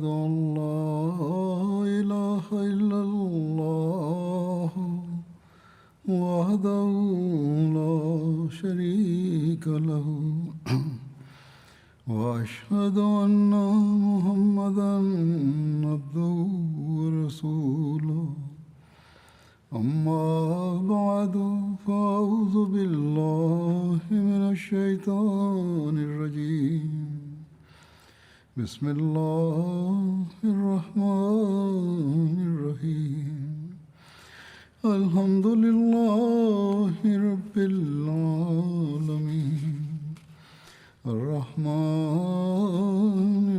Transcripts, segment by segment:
أن لا إله إلا الله وحده لا شريك له وأشهد أن محمدا عبده ورسوله أما بعد فأعوذ بالله من الشيطان الرجيم بسم الله الرحمن الرحيم الحمد لله رب العالمين الرحمن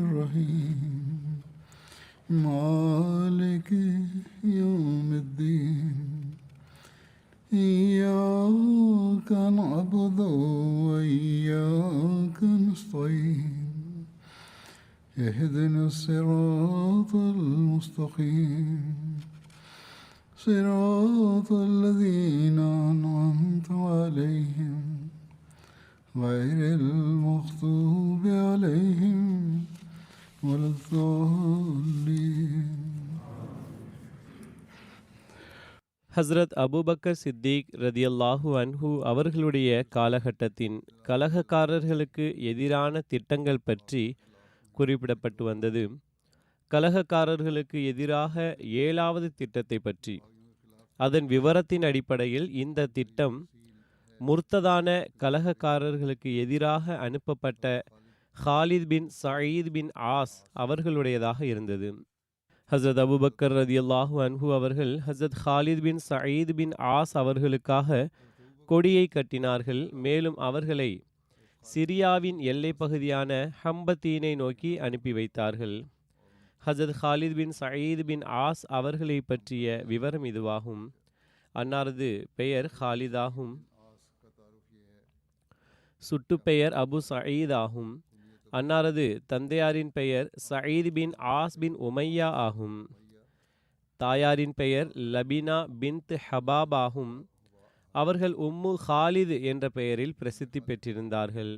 الرحيم مالك يوم الدين إياك نعبد وإياك نستعين اهدنا الصراط المستقيم صراط الذين أنعمت عليهم غير المغضوب عليهم ولا الضالين. Hazrat Abu Bakr Siddique ரதியல்லாஹு அன்ஹு அவர்களுடைய காலகட்டத்தின் கலகக்காரர்களுக்கு எதிரான திட்டங்கள் பற்றி குறிப்பிடப்பட்டு வந்தது. கலகக்காரர்களுக்கு எதிராக 7வது திட்டத்தை பற்றி. அதன் விவரத்தின் அடிப்படையில் இந்த திட்டம் முர்த்ததான கலகக்காரர்களுக்கு எதிராக அனுப்பப்பட்ட Khalid bin Saeed bin as அவர்களுடையதாக இருந்தது. ஹசரத் அபூபக்கர் ரதியல்லாஹு அன்ஹு அவர்கள் ஹசரத் Khalid bin Saeed bin as அவர்களுக்காக கொடியை கட்டினார்கள். மேலும் அவர்களை சிரியாவின் எல்லை பகுதியான ஹம்பத்தீனை நோக்கி அனுப்பி வைத்தார்கள். ஹசரத் Khalid bin Saeed bin as அவர்களை பற்றிய விவரம் இதுவாகும். அன்னாரது பெயர் ஹாலித் ஆகும். சுட்டு பெயர் அபு சயீத் ஆகும். அன்னாரது தந்தையாரின் பெயர் சயீத் பின் ஆஸ் பின் உமையா ஆகும். தாயாரின் பெயர் லபினா பின்த் ஹபாப் ஆகும். அவர்கள் உம்மு ஹாலித் என்ற பெயரில் பிரசித்தி பெற்றிருந்தார்கள்.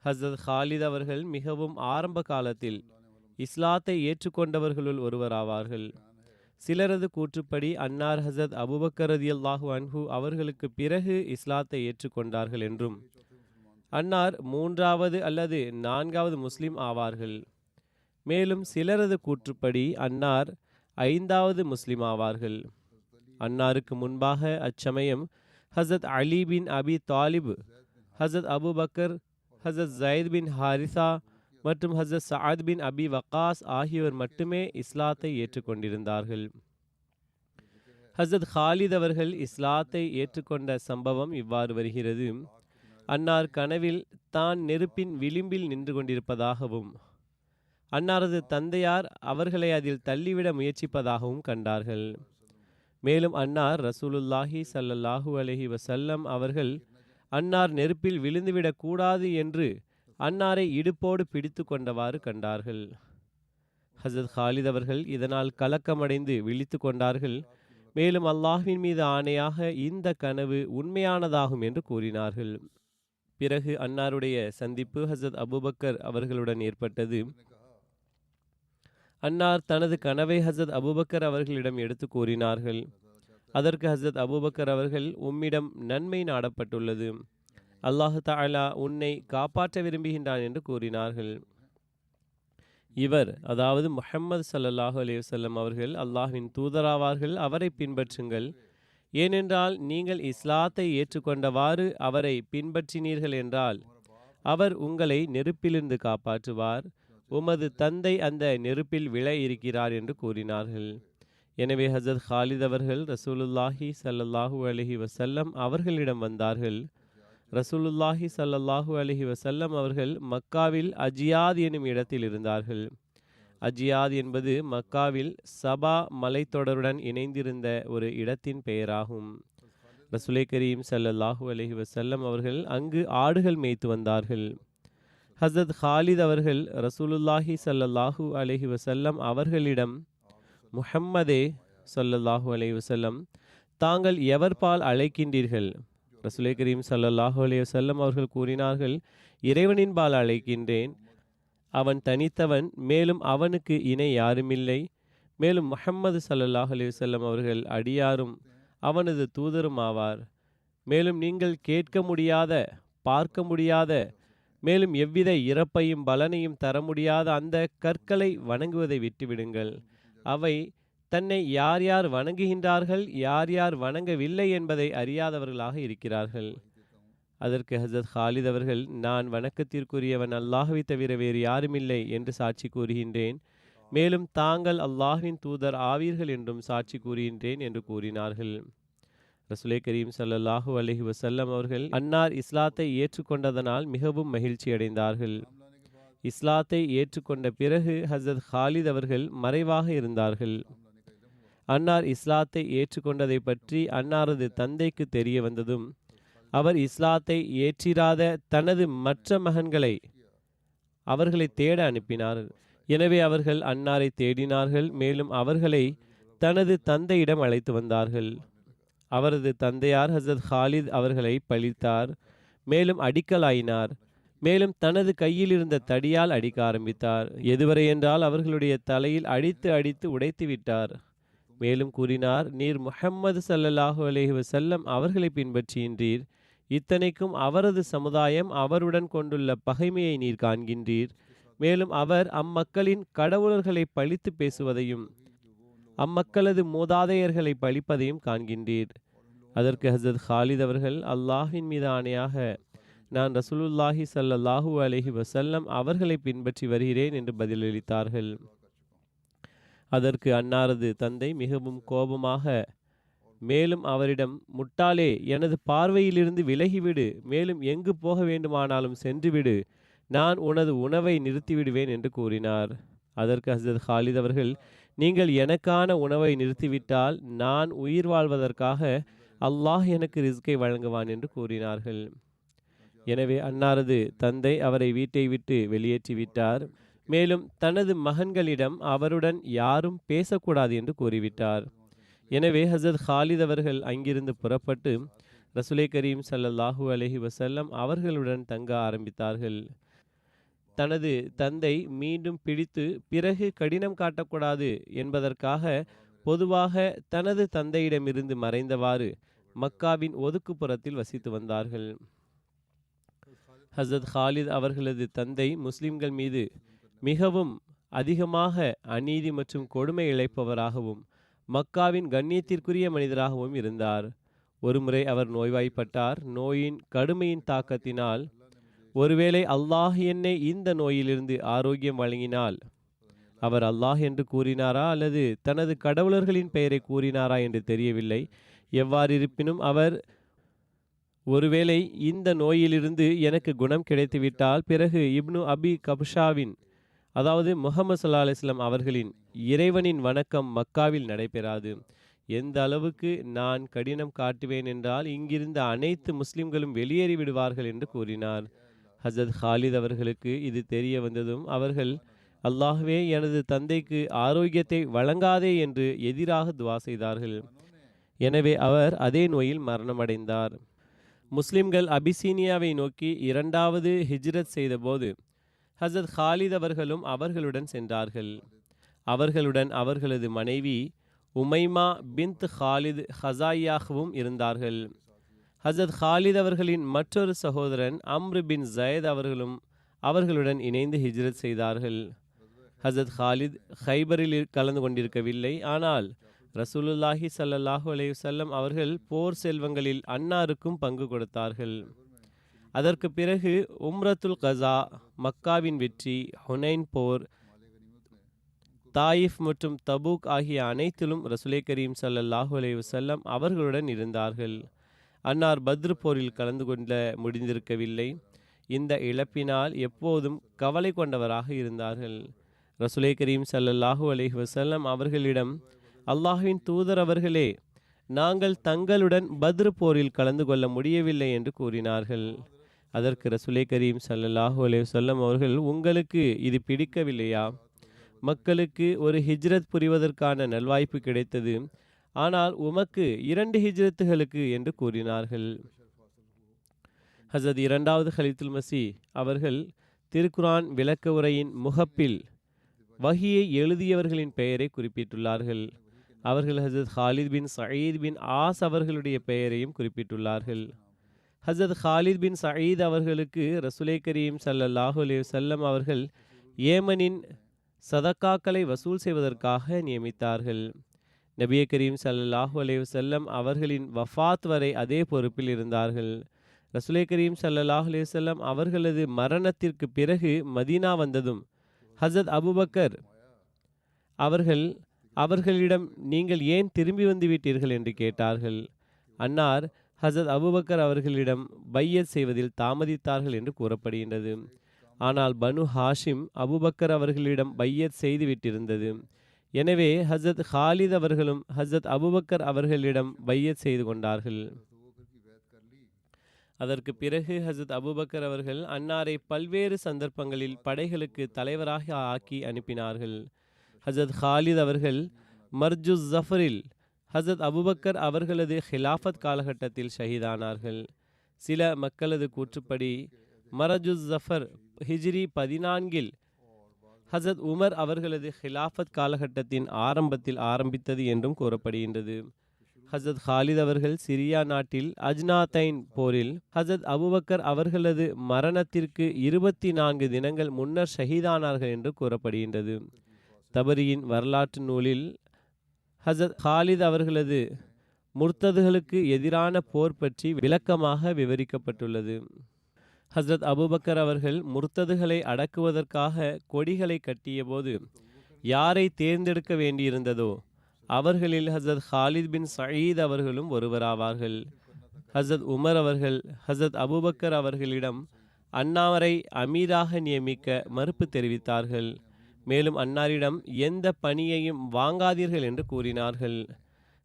ஹசரத் ஹாலித் அவர்கள் மிகவும் ஆரம்ப காலத்தில் இஸ்லாத்தை ஏற்றுக்கொண்டவர்களுள் ஒருவராவார்கள். சிலரது கூற்றுப்படி அன்னார் ஹசரத் அபூபக்கர் ரலியல்லாஹு அன்ஹு அவர்களுக்கு பிறகு இஸ்லாத்தை ஏற்றுக்கொண்டார்கள் என்றும் அன்னார் 3வது அல்லது 4வது முஸ்லிம் ஆவார்கள். மேலும் சிலரது கூற்றுப்படி அன்னார் 5வது முஸ்லிம் ஆவார்கள். அன்னாருக்கு முன்பாக அச்சமயம் ஹசரத் அலி பின் அபி தாலிப், ஹசரத் அபூபக்கர், ஹசரத் ஜயத் பின் ஹாரிசா மற்றும் ஹசரத் சஅத் பின் அபி வக்காஸ் ஆகியோர் மட்டுமே இஸ்லாத்தை ஏற்றுக்கொண்டிருந்தார்கள். ஹசரத் ஹாலித் அவர்கள் இஸ்லாத்தை ஏற்றுக்கொண்ட சம்பவம் இவ்வாறு வருகிறது. அன்னார் கனவில் தான் நெருப்பின் விளிம்பில் நின்று கொண்டிருப்பதாகவும் அன்னாரது தந்தையார் அவர்களை அதில் தள்ளிவிட முயற்சிப்பதாகவும் கண்டார்கள். மேலும் அன்னார் ரசூலுல்லாஹி ஸல்லல்லாஹு அலைஹி வஸல்லம் அவர்கள் அன்னார் நெருப்பில் விழுந்துவிடக் கூடாது என்று அன்னாரை இடுப்போடு பிடித்து கொண்டவாறு கண்டார்கள். ஹசரத் ஹாலித் அவர்கள் இதனால் கலக்கமடைந்து விழித்து கொண்டார்கள். மேலும் அல்லாஹ்வின் மீது ஆணையாக இந்த கனவு உண்மையானதாகும் என்று கூறினார்கள். பிறகு அன்னாருடைய சந்திப்பு ஹசரத் அபூபக்கர் அவர்களுடன் ஏற்பட்டது. அன்னார் தனது கனவை ஹசரத் அபூபக்கர் அவர்களிடம் எடுத்து கூறினார்கள். அதற்கு ஹசரத் அபூபக்கர் அவர்கள், உம்மிடம் நன்மை நாடப்பட்டுள்ளது, அல்லாஹு தஆலா உன்னை காப்பாற்ற விரும்புகின்றான் என்று கூறினார்கள். இவர், அதாவது முஹம்மது ஸல்லல்லாஹு அலைஹி வஸல்லம் அவர்கள் அல்லாஹ்வின் தூதராவார்கள், அவரை பின்பற்றுங்கள். ஏனென்றால் நீங்கள் இஸ்லாத்தை ஏற்றுக்கொண்டவாறு அவரை பின்பற்றினீர்கள் என்றால் அவர் உங்களை நெருப்பிலிருந்து காப்பாற்றுவார். உமது தந்தை அந்த நெருப்பில் விழ இருக்கிறார் என்று கூறினார்கள். எனவே ஹசரத் ஹாலித் அவர்கள் ரசூலுல்லாஹி ஸல்லல்லாஹு அலைஹி வஸல்லம் அவர்களிடம் வந்தார்கள். ரசூலுல்லாஹி ஸல்லல்லாஹு அலைஹி வஸல்லம் அவர்கள் மக்காவில் அஜியாத் எனும் இடத்தில் இருந்தார்கள். அஜியாத் என்பது மக்காவில் சபா மலைத்தொடருடன் இணைந்திருந்த ஒரு இடத்தின் பெயராகும். ரசூலை கரீம் ஸல்லல்லாஹு அலைஹி வஸல்லம் அவர்கள் அங்கு ஆடுகள் மேய்த்து வந்தார்கள். ஹசரத் ஹாலித் அவர்கள் ரசூலுல்லாஹி ஸல்லல்லாஹு அலைஹி வஸல்லம் அவர்களிடம், முஹம்மதே ஸல்லல்லாஹு அலைஹி வஸல்லம், தாங்கள் எவர் பால் அழைக்கின்றீர்கள்? ரசூலை கரீம் ஸல்லல்லாஹு அலைஹி வஸல்லம் அவர்கள் கூறினார்கள், இறைவனின் பால் அழைக்கின்றேன். அவன் தனித்தவன், மேலும் அவனுக்கு இணை யாருமில்லை. மேலும் முஹம்மது ஸல்லல்லாஹு அலைஹி வஸல்லம் அவர்கள் அடியாரும் அவனது தூதரும் ஆவார். மேலும் நீங்கள் கேட்க முடியாத, பார்க்க முடியாத, மேலும் எவ்வித இறப்பையும் பலனையும் தர முடியாத அந்த கற்களை வணங்குவதை விட்டுவிடுங்கள். அவை தன்னை யார் யார் வணங்குகின்றார்கள், யார் யார் வணங்கவில்லை என்பதை அறியாதவர்களாக இருக்கிறார்கள். அதற்கு ஹஸரத் ஹாலித் அவர்கள், நான் வணக்கத்திற்குரியவன் அல்லாஹ்வை தவிர வேறு யாருமில்லை என்று சாட்சி கூறுகின்றேன். மேலும் தாங்கள் அல்லாஹ்வின் தூதர் ஆவீர்கள் என்றும் சாட்சி கூறுகின்றேன் என்று கூறினார்கள். ரசூலே கரீம் ஸல்லல்லாஹு அலைஹி வஸல்லம் அவர்கள் அன்னார் இஸ்லாத்தை ஏற்றுக்கொண்டதனால் மிகவும் மகிழ்ச்சி அடைந்தார்கள். இஸ்லாத்தை ஏற்றுக்கொண்ட பிறகு ஹஸரத் ஹாலித் அவர்கள் மறைவாக இருந்தார்கள். அன்னார் இஸ்லாத்தை ஏற்றுக்கொண்டதை பற்றி அன்னாரது தந்தைக்கு தெரிய வந்ததும் அவர் இஸ்லாத்தை ஏற்றிராத தனது மற்ற மகன்களை அவர்களை தேட அனுப்பினார். எனவே அவர்கள் அன்னாரை தேடினார்கள். மேலும் அவர்களை தனது தந்தையிடம் அழைத்து வந்தார்கள். அவரது தந்தையார் ஹஸரத் ஹாலித் அவர்களை பழித்தார், மேலும் அடிக்கலாயினார். மேலும் தனது கையில் இருந்த தடியால் அடிக்க ஆரம்பித்தார். எதுவரை என்றால் அவர்களுடைய தலையில் அடித்து அடித்து உடைத்து விட்டார். மேலும் கூறினார், நீர் முஹம்மது ஸல்லல்லாஹு அலைஹி வஸல்லம் அவர்களை பின்பற்றுகின்றீர். இத்தனைக்கும் அவரது சமுதாயம் அவருடன் கொண்டுள்ள பகைமையை நீர் காண்கின்றீர். மேலும் அவர் அம்மக்களின் கடவுளர்களை பழித்து பேசுவதையும் அம்மக்களது மூதாதையர்களை பழிப்பதையும் காண்கின்றீர். அதற்கு ஹஸரத் ஹாலித் அவர்கள், அல்லாஹின் மீது ஆணையாக நான் ரசூலுல்லாஹி ஸல்லல்லாஹு அலைஹி வஸல்லம் அவர்களை பின்பற்றி வருகிறேன் என்று பதிலளித்தார்கள். அதற்கு அன்னாரது தந்தை மிகவும் கோபமாக மேலும் அவரிடம், முட்டாளே, எனது பார்வையிலிருந்து விலகிவிடு, மேலும் எங்கு போக வேண்டுமானாலும் சென்றுவிடு, நான் உனது உணவை நிறுத்திவிடுவேன் என்று கூறினார். அதற்கு ஹஸரத் ஹாலித் அவர்கள், நீங்கள் எனக்கான உணவை நிறுத்திவிட்டால் நான் உயிர் வாழ்வதற்காக அல்லாஹ் எனக்கு ரிஸ்கை வழங்குவான் என்று கூறினார்கள். எனவே அன்னாரது தந்தை அவரை வீட்டை விட்டு வெளியேற்றிவிட்டார். மேலும் தனது மகன்களிடம் அவருடன் யாரும் பேசக்கூடாது என்று கூறிவிட்டார். எனவே ஹஸரத் ஹாலித் அவர்கள் அங்கிருந்து புறப்பட்டு ரசூலே கரீம் ஸல்லல்லாஹு அலைஹி வஸல்லம் அவர்களுடன் தங்க ஆரம்பித்தார்கள். தனது தந்தை மீண்டும் பிடித்து பிறகு கடினம் காட்டக்கூடாது என்பதற்காக பொதுவாக தனது தந்தையிடமிருந்து மறைந்தவாறு மக்காவின் ஒதுக்குப்புறத்தில் வசித்து வந்தார்கள். ஹஸரத் ஹாலித் அவர்களது தந்தை முஸ்லிம்கள் மீது மிகவும் அதிகமாக அநீதி மற்றும் கொடுமை இழைப்பவராகவும் மக்காவின் கண்ணியத்திற்குரிய மனிதராகவும் இருந்தார். ஒருமுறை அவர் நோய்வாய்ப்பட்டார். நோயின் கடுமையின் தாக்கத்தினால், ஒருவேளை அல்லாஹ் என்னை இந்த நோயிலிருந்து ஆரோக்கியம் வழங்கினால் அவர் அல்லாஹ் என்று கூறினாரா அல்லது தனது கடவுளர்களின் பெயரை கூறினாரா என்று தெரியவில்லை. எவ்வாறிருப்பினும் அவர், ஒருவேளை இந்த நோயிலிருந்து எனக்கு குணம் கிடைத்துவிட்டால் பிறகு இப்னு அபி கப்ஷாவின், அதாவது முஹம்மது ஸல்லல்லாஹு அலைஹி வஸல்லம் அவர்களின் இறைவனின் வணக்கம் மக்காவில் நடைபெறாது. எந்த அளவுக்கு நான் கடினம் காட்டுவேன் என்றால் இங்கிருந்த அனைத்து முஸ்லிம்களும் வெளியேறி விடுவார்கள் என்று கூறினார். ஹஸரத் ஹாலித் அவர்களுக்கு இது தெரிய வந்ததும் அவர்கள், அல்லாஹ்வே, எனது தந்தைக்கு ஆரோக்கியத்தை வழங்காதே என்று எதிராக துவா செய்தார்கள். எனவே அவர் அதே நோயில் மரணமடைந்தார். முஸ்லிம்கள் அபிசீனியாவை நோக்கி இரண்டாவது ஹிஜ்ரத் செய்தபோது ஹஸரத் ஹாலித் அவர்களும் அவர்களுடன் சென்றார்கள். அவர்களுடன் அவர்களது மனைவி உமைமா பின்த் ஹாலித் ஹசாயாகவும் இருந்தார்கள். ஹஸரத் ஹாலித் அவர்களின் மற்றொரு சகோதரன் அம்ரு பின் ஜயத் அவர்களும் அவர்களுடன் இணைந்து ஹிஜ்ரத் செய்தார்கள். ஹஸரத் ஹாலித் ஹைபரில் கலந்து கொண்டிருக்கவில்லை. ஆனால் ரசூலுல்லாஹி ஸல்லல்லாஹு அலைஹி வஸல்லம் அவர்கள் போர் செல்வங்களில் அன்னாருக்கும் பங்கு கொடுத்தார்கள். அதற்கு பிறகு உம்ரத்துல் கஸா, மக்காவின் வெற்றி, ஹுனைன் போர், தாயிஃப் மற்றும் தபூக் ஆகிய அனைத்திலும் ரசூலே கரீம் ஸல்லல்லாஹு அலைஹி வஸல்லம் அவர்களுடன் இருந்தார்கள். அன்னார் பத்ர் போரில் கலந்து கொள்ள முடிந்திருக்கவில்லை. இந்த இழப்பினால் எப்போதும் கவலை கொண்டவராக இருந்தார்கள். ரசூலே கரீம் ஸல்லல்லாஹு அலைஹி வஸல்லம் அவர்களிடம், அல்லாஹ்வின் தூதர் அவர்களே, நாங்கள் தங்களுடன் பத்ர் போரில் கலந்து கொள்ள முடியவில்லை என்று கூறினார்கள். அதற்கு ரசூலே கரீம் ஸல்லல்லாஹு அலைஹி வஸல்லம் அவர்கள், உங்களுக்கு இது பிடிக்கவில்லையா? மக்களுக்கு ஒரு ஹிஜ்ரத் புரிவதற்கான நல்வாய்ப்பு கிடைத்தது, ஆனால் உமக்கு 2 ஹிஜ்ரத்துகளுக்கு என்று கூறினார்கள். ஹஸரத் இரண்டாவது ஹலீத்துல் மஸீஹ் அவர்கள் திருக்குரான் விளக்க உரையின் முகப்பில் வஹியை எழுதியவர்களின் பெயரை குறிப்பிட்டுள்ளார்கள். அவர்கள் ஹசரத் Khalid bin Saeed bin as அவர்களுடைய பெயரையும் குறிப்பிட்டுள்ளார்கள். ஹசரத் ஹாலித் பின் சயீத் அவர்களுக்கு ரசூலே கரீம் ஸல்லல்லாஹு அலைஹி வஸல்லம் அவர்கள் ஏமனின் சதக்காக்களை வசூல் செய்வதற்காக நியமித்தார்கள். நபியே கரீம் ஸல்லல்லாஹு அலைஹி வஸல்லம் அவர்களின் வஃபாத் வரை அதே பொறுப்பில் இருந்தார்கள். ரசூலே கரீம் ஸல்லல்லாஹு அலைஹி வஸல்லம் அவர்களது மரணத்திற்கு பிறகு மதீனா வந்ததும் ஹசரத் அபூபக்கர் அவர்களிடம் நீங்கள் ஏன் திரும்பி வந்து விட்டீர்கள் என்று கேட்டார்கள். அன்னார் ஹசரத் அபூபக்கர் அவர்களிடம் பையத் செய்வதில் தாமதித்தார்கள் என்று கூறப்படுகின்றது. ஆனால் பனு ஹாஷிம் அபூபக்கர் அவர்களிடம் பையத் செய்து விட்டிருந்தது. எனவே ஹசரத் ஹாலித் அவர்களும் ஹசரத் அபூபக்கர் அவர்களிடம் பையத் செய்து கொண்டார்கள். அதற்கு பிறகு ஹசரத் அபூபக்கர் அவர்கள் அன்னாரை பல்வேறு சந்தர்ப்பங்களில் படைகளுக்கு தலைவராக ஆக்கி அனுப்பினார்கள். ஹசரத் ஹாலித் அவர்கள் மர்ஜுஸ் ஜஃபரில் ஹசரத் அபூபக்கர் அவர்களது ஹிலாஃபத் காலகட்டத்தில் ஷஹீதானார்கள். சில மக்களது கூற்றுப்படி மரஜுஸ் ஜஃபர் ஹிஜ்ரி 14 ஹசரத் உமர் அவர்களது ஹிலாஃபத் காலகட்டத்தின் ஆரம்பத்தில் ஆரம்பித்தது என்றும் கூறப்படுகின்றது. ஹசரத் ஹாலித் அவர்கள் சிரியா நாட்டில் அஜ்னாத்தைன் போரில் ஹசரத் அபூபக்கர் அவர்களது மரணத்திற்கு 24 தினங்கள் முன்னர் ஷஹீதானார்கள் என்று கூறப்படுகின்றது. தபரியின் வரலாற்று நூலில் ஹசரத் ஹாலித் அவர்களது முர்த்ததுகளுக்கு எதிரான போர் பற்றி விளக்கமாக விவரிக்கப்பட்டுள்ளது. ஹசரத் அபூபக்கர் அவர்கள் முர்த்ததுகளை அடக்குவதற்காக கொடிகளை கட்டிய போது யாரை தேர்ந்தெடுக்க வேண்டியிருந்ததோ அவர்களில் ஹசரத் ஹாலித் பின் சயீத் அவர்களும் ஒருவராவார்கள். ஹசரத் உமர் அவர்கள் ஹசரத் அபூபக்கர் அவர்களிடம் அன்னாரை அமீராக நியமிக்க மறுப்பு தெரிவித்தார்கள். மேலும் அன்னாரிடம் எந்த பணியையும் வாங்காதீர்கள் என்று கூறினார்கள்.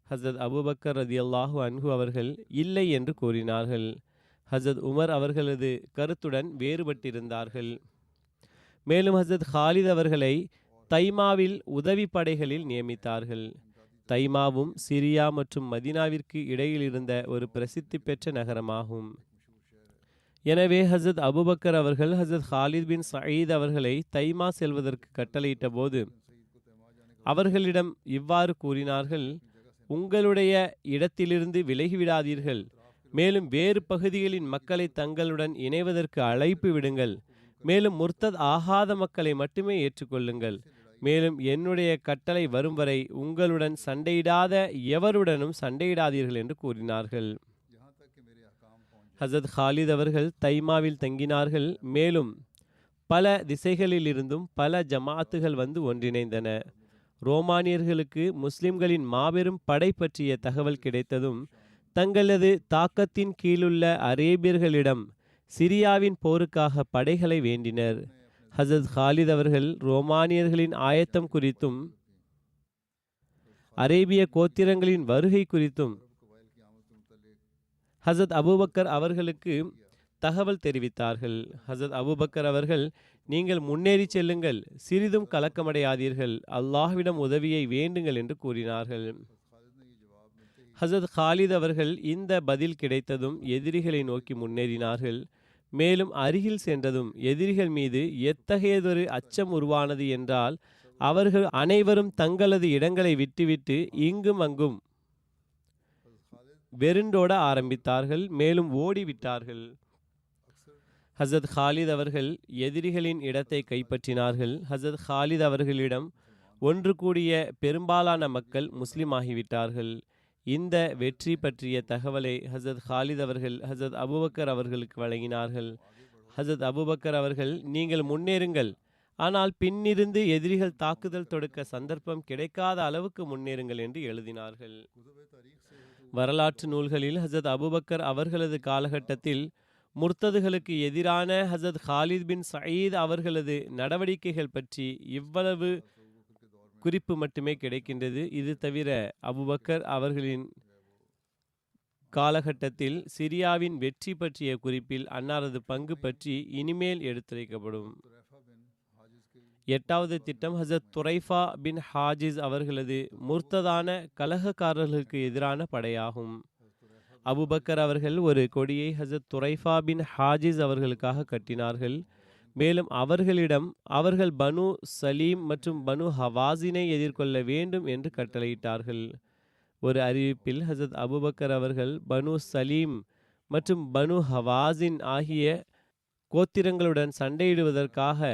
ஹசரத் அபூபக்கர் ரதியல்லாஹு அன்ஹு அவர்கள் இல்லை என்று கூறினார்கள். ஹசரத் உமர் அவர்களது கருத்துடன் வேறுபட்டிருந்தார்கள். மேலும் ஹசரத் ஹாலித் அவர்களை தைமாவில் உதவி படைகளில் நியமித்தார்கள். தைமாவும் சிரியா மற்றும் மதீனாவிற்கு இடையில் இருந்த ஒரு பிரசித்தி பெற்ற நகரமாகும். எனவே ஹசரத் அபூபக்கர் அவர்கள் ஹசரத் ஹாலித் பின் சயீத் அவர்களை தைமா செல்வதற்கு கட்டளையிட்ட போது அவர்களிடம் இவ்வாறு கூறினார்கள்: உங்களுடைய இடத்திலிருந்து விலகிவிடாதீர்கள். மேலும் வேறு பகுதிகளின் மக்களை தங்களுடன் இணைவதற்கு அழைப்பு விடுங்கள். மேலும் முர்த்தத் ஆகாத மக்களை மட்டுமே ஏற்றுக்கொள்ளுங்கள். மேலும் என்னுடைய கட்டளை வரும் வரை உங்களுடன் சண்டையிடாத எவருடனும் சண்டையிடாதீர்கள் என்று கூறினார்கள். ஹசரத் ஹாலித் அவர்கள் தைமாவில் தங்கினார்கள். மேலும் பல திசைகளிலிருந்தும் பல ஜமாத்துகள் வந்து ஒன்றிணைந்தன. ரோமானியர்களுக்கு முஸ்லிம்களின் மாபெரும் படை பற்றிய தகவல் கிடைத்ததும் தங்களது தாக்கத்தின் கீழுள்ள அரேபியர்களிடம் சிரியாவின் போருக்காக படைகளை வேண்டினர். ஹசரத் ஹாலித் அவர்கள் ரோமானியர்களின் ஆயத்தம் குறித்தும் அரேபிய கோத்திரங்களின் வருகை குறித்தும் ஹசரத் அபூபக்கர் அவர்களுக்கு தகவல் தெரிவித்தார்கள். ஹசரத் அபூபக்கர் அவர்கள், நீங்கள் முன்னேறி செல்லுங்கள், சிறிதும் கலக்கமடையாதீர்கள், அல்லாஹ்விடம் உதவியை வேண்டுங்கள் என்று கூறினார்கள். ஹசரத் ஹாலித் அவர்கள் இந்த பதில் கிடைத்ததும் எதிரிகளை நோக்கி முன்னேறினார்கள். மேலும் அருகில் சென்றதும் எதிரிகள் மீது எத்தகையதொரு அச்சம் உருவானது என்றால் அவர்கள் அனைவரும் தங்களது இடங்களை விட்டுவிட்டு இங்கும் அங்கும் வெருண்டோட ஆரம்பித்தார்கள். மேலும் ஓடிவிட்டார்கள். ஹசரத் ஹாலித் அவர்கள் எதிரிகளின் இடத்தை கைப்பற்றினார்கள். ஹசரத் ஹாலித் அவர்களிடம் ஒன்று கூடிய பெரும்பாலான மக்கள் முஸ்லிம் ஆகிவிட்டார்கள். இந்த வெற்றி பற்றிய தகவலை ஹசரத் ஹாலித் அவர்கள் ஹசரத் அபூபக்கர் அவர்களுக்கு வழங்கினார்கள். ஹசரத் அபூபக்கர் அவர்கள், நீங்கள் முன்னேறுங்கள், ஆனால் பின்னிருந்து எதிரிகள் தாக்குதல் தொடுக்க சந்தர்ப்பம் கிடைக்காத அளவுக்கு முன்னேறுங்கள் என்று எழுதினார்கள். வரலாற்று நூல்களில் ஹசரத் அபூபக்கர் அவர்களது காலகட்டத்தில் முர்த்ததுகளுக்கு எதிரான ஹசரத் ஹாலித் பின் சயீத் அவர்களது நடவடிக்கைகள் பற்றி இவ்வளவு குறிப்பு மட்டுமே கிடைக்கின்றது. இது தவிர அபூபக்கர் அவர்களின் காலகட்டத்தில் சிரியாவின் வெற்றி பற்றிய குறிப்பில் அன்னாரது பங்கு பற்றி இனிமேல் எடுத்துரைக்கப்படும். 8வது திட்டம் ஹசரத் துரைஃபா பின் ஹாஜிஸ் அவர்களது முர்த்ததான கலகக்காரர்களுக்கு எதிரான படையாகும். அபூபக்கர் அவர்கள் ஒரு கொடியை ஹசரத் துரைஃபா பின் ஹாஜிஸ் அவர்களுக்காக கட்டினார்கள். மேலும் அவர்களிடம் அவர்கள் பனு சலீம் மற்றும் பனு ஹவாஸினை எதிர்கொள்ள வேண்டும் என்று கட்டளையிட்டார்கள். ஒரு அறிவிப்பில் ஹசரத் அபூபக்கர் அவர்கள் பனு சலீம் மற்றும் பனு ஹவாஸின் ஆகிய கோத்திரங்களுடன் சண்டையிடுவதற்காக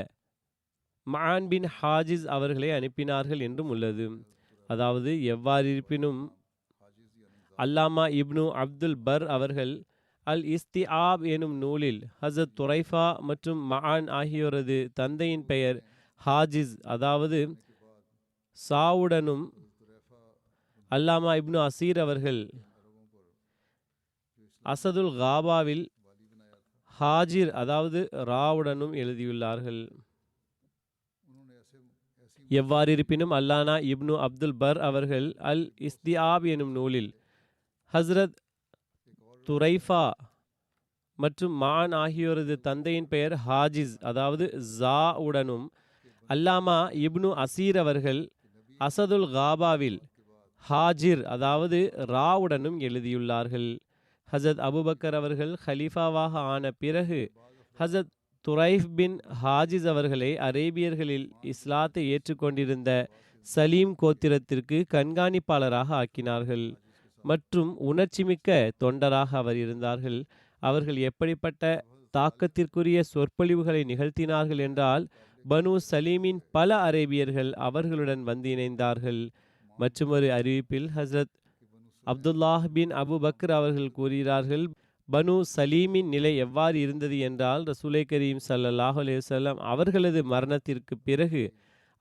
மஆன் பின் ஹாஜிஸ் அவர்களை அனுப்பினார்கள் என்றும் உள்ளது. அதாவது எவ்வாறிருப்பினும் அல்லாமா இப்னு அப்துல் பர் அவர்கள் அல் இஸ்திஆப் எனும் நூலில் ஹசரத் துரைஃபா மற்றும் மஆன் ஆகியோரது தந்தையின் பெயர் ஹாஜிஸ், அதாவது சாவுடனும், அல்லாமா இப்னு அசீர் அவர்கள் அசதுல் காபாவில் ஹாஜிர், அதாவது ராவுடனும் எழுதியுள்ளார்கள். எவ்வாறிருப்பினும் அல்லானா இப்னு அப்துல் பர் அவர்கள் அல் இஸ்திஆப் எனும் நூலில் ஹஸ்ரத் துரைஃபா மற்றும் மான் ஆகியோரது தந்தையின் பெயர் ஹாஜிஸ், அதாவது ஜா உடனும், அல்லாமா இப்னு அசீர் அவர்கள் அசதுல் காபாவில் ஹாஜிர், அதாவது ராவுடனும் எழுதியுள்ளார்கள். ஹசரத் அபூபக்கர் அவர்கள் ஹலீஃபாவாக ஆன பிறகு ஹசரத் துரைஃப் பின் ஹாஜிஸ் அவர்களை அரேபியர்களில் இஸ்லாத்தை ஏற்றுக்கொண்டிருந்த சலீம் கோத்திரத்திற்கு கண்காணிப்பாளராக ஆக்கினார்கள் மற்றும் உணர்ச்சிமிக்க தொண்டராக அவர் இருந்தார்கள். அவர்கள் எப்படிப்பட்ட தாக்கத்திற்குரிய சொற்பொழிவுகளை நிகழ்த்தினார்கள் என்றால், பனு சலீமின் பல அரேபியர்கள் அவர்களுடன் வந்து இணைந்தார்கள். மற்றொரு அறிவிப்பில் ஹசரத் அப்துல்லாஹ் பின் அபு பக்ர் அவர்கள் கூறுகிறார்கள், பனு சலீமின் நிலை எவ்வாறு இருந்தது என்றால், ரசூலை கரீம் ஸல்லல்லாஹு அலைஹி வஸல்லம் அவர்களது மரணத்திற்கு பிறகு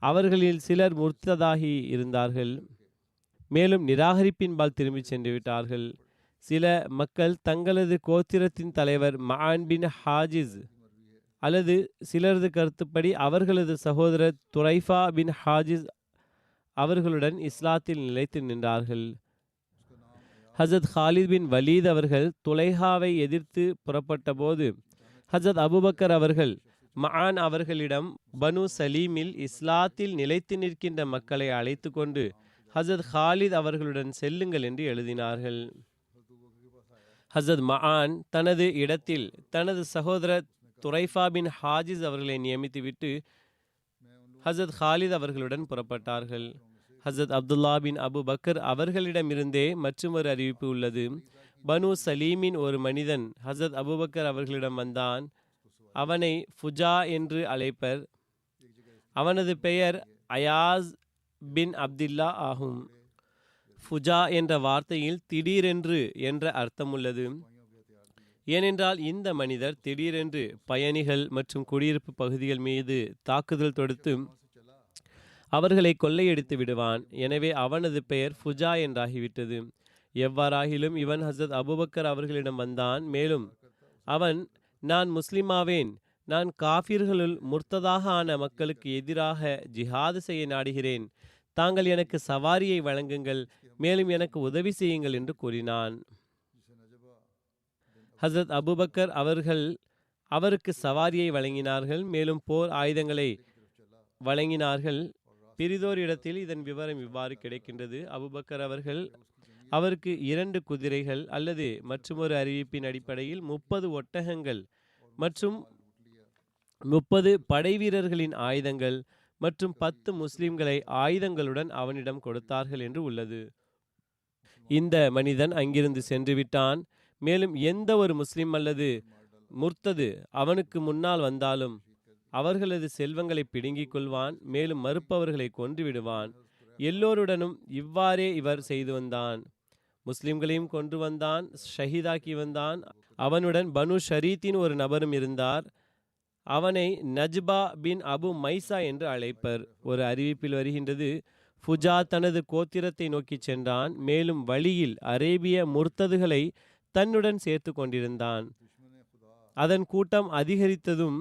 அவர்களில் சிலர் முர்த்ததாகி இருந்தார்கள், மேலும் நிராகரிப்பின்பால் திரும்பி சென்று விட்டார்கள். சில மக்கள் தங்களது கோத்திரத்தின் தலைவர் மஆன் பின் ஹாஜிஸ் அல்லது சிலரது கருத்துப்படி அவர்களது சகோதரர் துரைஃபா பின் ஹாஜிஸ் அவர்களுடன் இஸ்லாத்தில் நிலைத்து நின்றார்கள். ஹசரத் ஹாலித் பின் வலீத் அவர்கள் துலைஹாவை எதிர்த்து புறப்பட்ட போது ஹசரத் அபூபக்கர் அவர்கள் மஆன் அவர்களிடம் பனு சலீமில் இஸ்லாத்தில் நிலைத்து நிற்கின்ற மக்களை அழைத்து கொண்டு ஹசரத் ஹாலித் அவர்களுடன் செல்லுங்கள் என்று எழுதினார்கள். ஹசரத் மஆன் தனது இடத்தில் தனது சகோதரர் துரைஃபா பின் ஹாஜிஸ் அவர்களை நியமித்துவிட்டு ஹசரத் ஹாலித் அவர்களுடன் புறப்பட்டார்கள். ஹசரத் அப்துல்லா பின் அபு பக்கர் அவர்களிடமிருந்தே மற்றொரு அறிவிப்பு உள்ளது. பனு சலீமின் ஒரு மனிதன் ஹசரத் அபூபக்கர் அவர்களிடம் வந்தான். அவனை ஃபுஜா என்று அழைப்பர். அவனது பெயர் அயாஸ் பின் அப்துல்லா ஆகும். ஃபுஜா என்ற வார்த்தையில் திடீரென்று என்ற அர்த்தம் உள்ளது. ஏனென்றால் இந்த மனிதர் திடீரென்று பயணிகள் மற்றும் குடியிருப்பு பகுதிகள் மீது தாக்குதல் தொடுத்து அவர்களை கொள்ளையடித்து விடுவான். எனவே அவனது பெயர் ஃபுஜா என்றாகிவிட்டது. எவ்வாறாகிலும் இவன் ஹசரத் அபூபக்கர் அவர்களிடம் வந்தான். மேலும் அவன், நான் முஸ்லிமாவேன், நான் காஃபிர்களுள் முர்த்ததாக ஆன மக்களுக்கு எதிராக ஜிஹாது செய்ய நாடுகிறேன், தாங்கள் எனக்கு சவாரியை வழங்குங்கள், மேலும் எனக்கு உதவி செய்யுங்கள் என்று கூறினான். ஹசரத் அபூபக்கர் அவர்கள் அவருக்கு சவாரியை வழங்கினார்கள், மேலும் போர் ஆயுதங்களை வழங்கினார்கள். பிரிதோர் இடத்தில் இதன் விவரம் இவ்வாறு கிடைக்கின்றது. அபூபக்கர் அவர்கள் அவருக்கு 2 குதிரைகள் அல்லது மற்றொரு அறிவிப்பின் அடிப்படையில் 30 ஒட்டகங்கள் மற்றும் 30 படை வீரர்களின் ஆயுதங்கள் மற்றும் 10 முஸ்லிம்களை ஆயுதங்களுடன் அவனிடம் கொடுத்தார்கள் என்று உள்ளது. இந்த மனிதன் அங்கிருந்து சென்று விட்டான். மேலும் எந்த ஒரு முஸ்லிம் அல்லது முர்த்தது அவனுக்கு முன்னால் வந்தாலும் அவர்களது செல்வங்களை பிடுங்கிக் கொள்வான், மேலும் மறுப்பவர்களை கொன்று விடுவான். எல்லோருடனும் இவ்வாறே இவர் செய்து வந்தான். முஸ்லிம்களையும் கொன்று வந்தான், ஷஹீதாக்கி வந்தான். அவனுடன் பனு ஷரீத்தின் ஒரு நபரும் இருந்தார். அவனை நஜ்பா பின் அபு மைசா என்று அழைப்பர். ஒரு அறிவிப்பில் வருகின்றது, ஃபுஜா தனது கோத்திரத்தை நோக்கி சென்றான், மேலும் வழியில் அரேபிய முர்த்ததுகளை தன்னுடன் சேர்த்து கொண்டிருந்தான். அதன் கூட்டம் அதிகரித்ததும்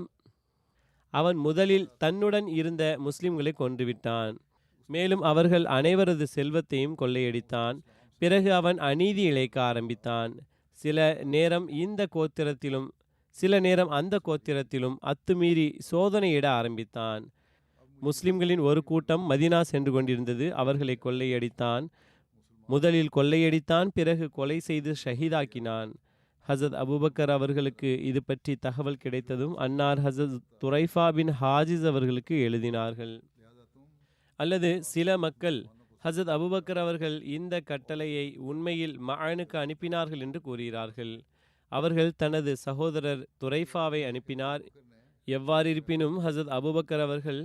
அவன் முதலில் தன்னுடன் இருந்த முஸ்லிம்களை கொன்றுவிட்டான். மேலும் அவர்கள் அனைவரது செல்வத்தையும் கொள்ளையடித்தான். பிறகு அவன் அநீதி இழைக்க ஆரம்பித்தான். சில நேரம் இந்த கோத்திரத்திலும் சில நேரம் அந்த கோத்திரத்திலும் அத்துமீறி சோதனையிட ஆரம்பித்தான். முஸ்லிம்களின் ஒரு கூட்டம் மதீனா சென்று கொண்டிருந்தது. அவர்களை கொள்ளையடித்தான். முதலில் கொள்ளையடித்தான், பிறகு கொலை செய்து ஷஹீதாக்கினான். ஹசரத் அபூபக்கர் அவர்களுக்கு இது பற்றி தகவல் கிடைத்ததும் அன்னார் ஹசரத் துரைஃபா பின் ஹாஜிஸ் அவர்களுக்கு எழுதினார்கள். அல்லது சில மக்கள் ஹசரத் அபூபக்கர் அவர்கள் இந்த கட்டளையை உண்மையில் மஅனுக்கு அனுப்பினார்கள் என்று கூறுகிறார்கள். அவர்கள் தனது சகோதரர் துரைஃபாவை அனுப்பினார். எவ்வாறிருப்பினும் ஹசரத் அபூபக்கர் அவர்கள்,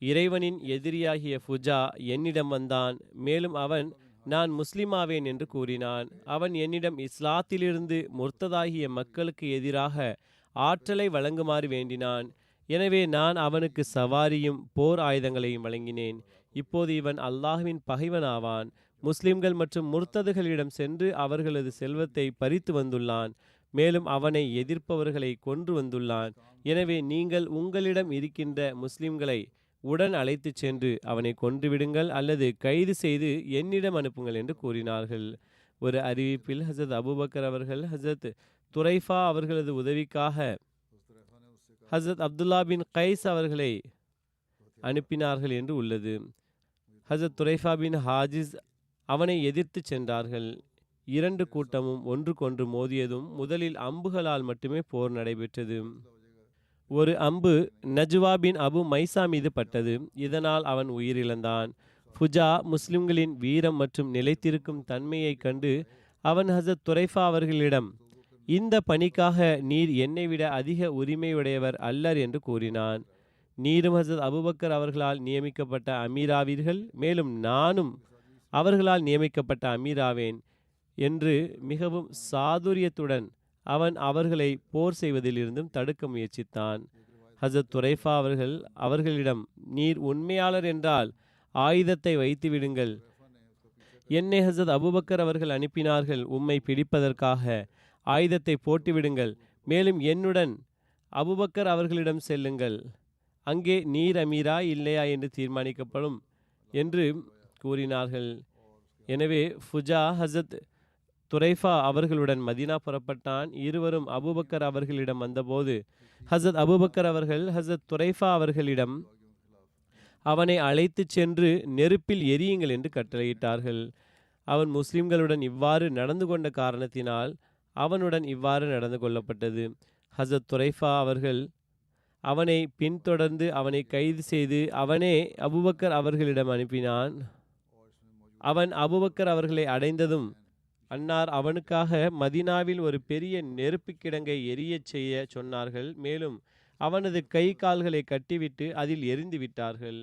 இறைவனின் எதிரியாகிய ஃபுஜா என்னிடம் வந்தான், மேலும் அவன் நான் முஸ்லிமாவேன் என்று கூறினான். அவன் என்னிடம் இஸ்லாத்திலிருந்து முர்த்ததாகிய மக்களுக்கு எதிராக ஆற்றலை வழங்குமாறு வேண்டினான். எனவே நான் அவனுக்கு சவாரியும் போர் ஆயுதங்களையும் வழங்கினேன். இப்போது இவன் அல்லாஹ்வின் பகைவனாவான். முஸ்லிம்கள் மற்றும் முர்த்ததுகளிடம் சென்று அவர்களது செல்வத்தை பறித்து வந்துள்ளான். மேலும் அவனை எதிர்ப்பவர்களை கொன்று வந்துள்ளான். எனவே நீங்கள் உங்களிடம் இருக்கின்ற முஸ்லிம்களை உடன் அழைத்து சென்று அவனை கொன்றுவிடுங்கள் அல்லது கைது செய்து என்னிடம் அனுப்புங்கள் என்று கூறினார்கள். ஒரு அறிவிப்பில் ஹசரத் அபூபக்கர் அவர்கள் ஹசரத் துரைஃபா அவர்களது உதவிக்காக ஹசரத் அப்துல்லா பின் கைஸ் அவர்களை அனுப்பினார்கள் என்று உள்ளது. ஹசரத் துரைஃபா பின் ஹாஜிஸ் அவனை எதிர்த்து சென்றார்கள். இரண்டு கூட்டமும் ஒன்றுக்கொன்று மோதியதும் முதலில் அம்புகளால் மட்டுமே போர் நடைபெற்றது. ஒரு அம்பு நஜ்வா பின் அபு மைசா மீது பட்டது. இதனால் அவன் உயிரிழந்தான். ஃபுஜா முஸ்லிம்களின் வீரம் மற்றும் நிலைத்திருக்கும் தன்மையை கண்டு அவன் ஹசரத் துரைஃபா அவர்களிடம், இந்த பணிக்காக நீர் என்னை விட அதிக உரிமையுடையவர் அல்லர் என்று கூறினான். நீரும் ஹசரத் அபூபக்கர் அவர்களால் நியமிக்கப்பட்ட அமீராவீர்கள், மேலும் நானும் அவர்களால் நியமிக்கப்பட்ட அமீராவேன் என்று மிகவும் சாதுரியத்துடன் அவன் அவர்களை போர் செய்வதிலிருந்தும் தடுக்க முயற்சித்தான். ஹசரத் துரைஃபா அவர்களிடம், நீர் உண்மையாளர் என்றால் ஆயுதத்தை வைத்து விடுங்கள். என்னை ஹசரத் அபூபக்கர் அவர்கள் அனுப்பினார்கள் உம்மை பிடிப்பதற்காக. ஆயுதத்தை போட்டுவிடுங்கள். மேலும் என்னுடன் அபூபக்கர் அவர்களிடம் செல்லுங்கள். அங்கே நீர் அமீரா இல்லையா என்று தீர்மானிக்கப்படும் என்று கூறினார்கள். எனவே ஃபுஜா ஹசரத் துரைஃபா அவர்களுடன் மதீனா புறப்பட்டான். இருவரும் அபூபக்கர் அவர்களிடம் வந்தபோது ஹசரத் அபூபக்கர் அவர்கள் ஹசரத் துரைஃபா அவர்களிடம் அவனை அழைத்து சென்று நெருப்பில் எரியுங்கள் என்று கட்டளையிட்டார்கள். அவன் முஸ்லிம்களுடன் இவ்வாறு நடந்து கொண்ட காரணத்தினால் அவனுடன் இவ்வாறு நடந்து கொள்ளப்பட்டது. ஹசரத் துரைஃபா அவர்கள் அவனை பின்தொடர்ந்து அவனை கைது செய்து அவனே அபூபக்கர் அவர்களிடம் அனுப்பினான். அவன் அபூபக்கர் அவர்களை அடைந்ததும் அன்னார் அவனுக்காக மதீனாவில் ஒரு பெரிய நெருப்பு கிடங்கை எரியச் செய்ய சொன்னார்கள். மேலும் அவனது கை கால்களை கட்டிவிட்டு அதில் எரிந்து விட்டார்கள்.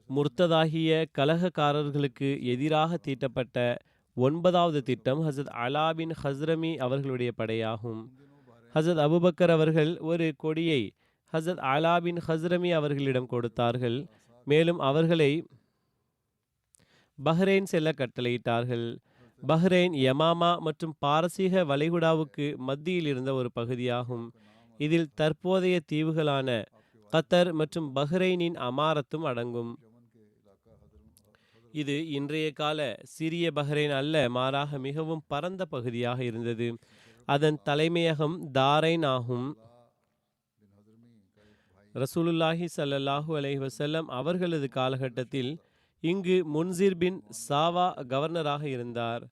முர்த்ததாகிய கலகக்காரர்களுக்கு எதிராக தீட்டப்பட்ட 9வது திட்டம் ஹசரத் அலா பின் ஹஸ்ரமி அவர்களுடைய படையாகும். ஹசரத் அபூபக்கர் அவர்கள் ஒரு கொடியை ஹசரத் அலா பின் ஹஸ்ரமி அவர்களிடம் கொடுத்தார்கள். மேலும் அவர்களை பஹ்ரைன் செல்ல கட்டளையிட்டார்கள். பஹ்ரைன் யமாமா மற்றும் பாரசீக வளைகுடாவுக்கு மத்தியில் இருந்த ஒரு பகுதியாகும். இதில் தற்போதைய தீவுகளான கத்தர் மற்றும் பஹ்ரைனின் அமாரத்தும் அடங்கும். இது இன்றைய கால சிறிய பஹ்ரைன் அல்ல, மாறாக மிகவும் பரந்த பகுதியாக இருந்தது. அதன் தலைமையகம் தாரைன் ஆகும். ரசூலுல்லாஹி ஸல்லல்லாஹு அலைஹி வஸல்லம் அவர்களது காலகட்டத்தில் இங்கு முன்சிர் பின் சாவா கவர்னராக இருந்தார்.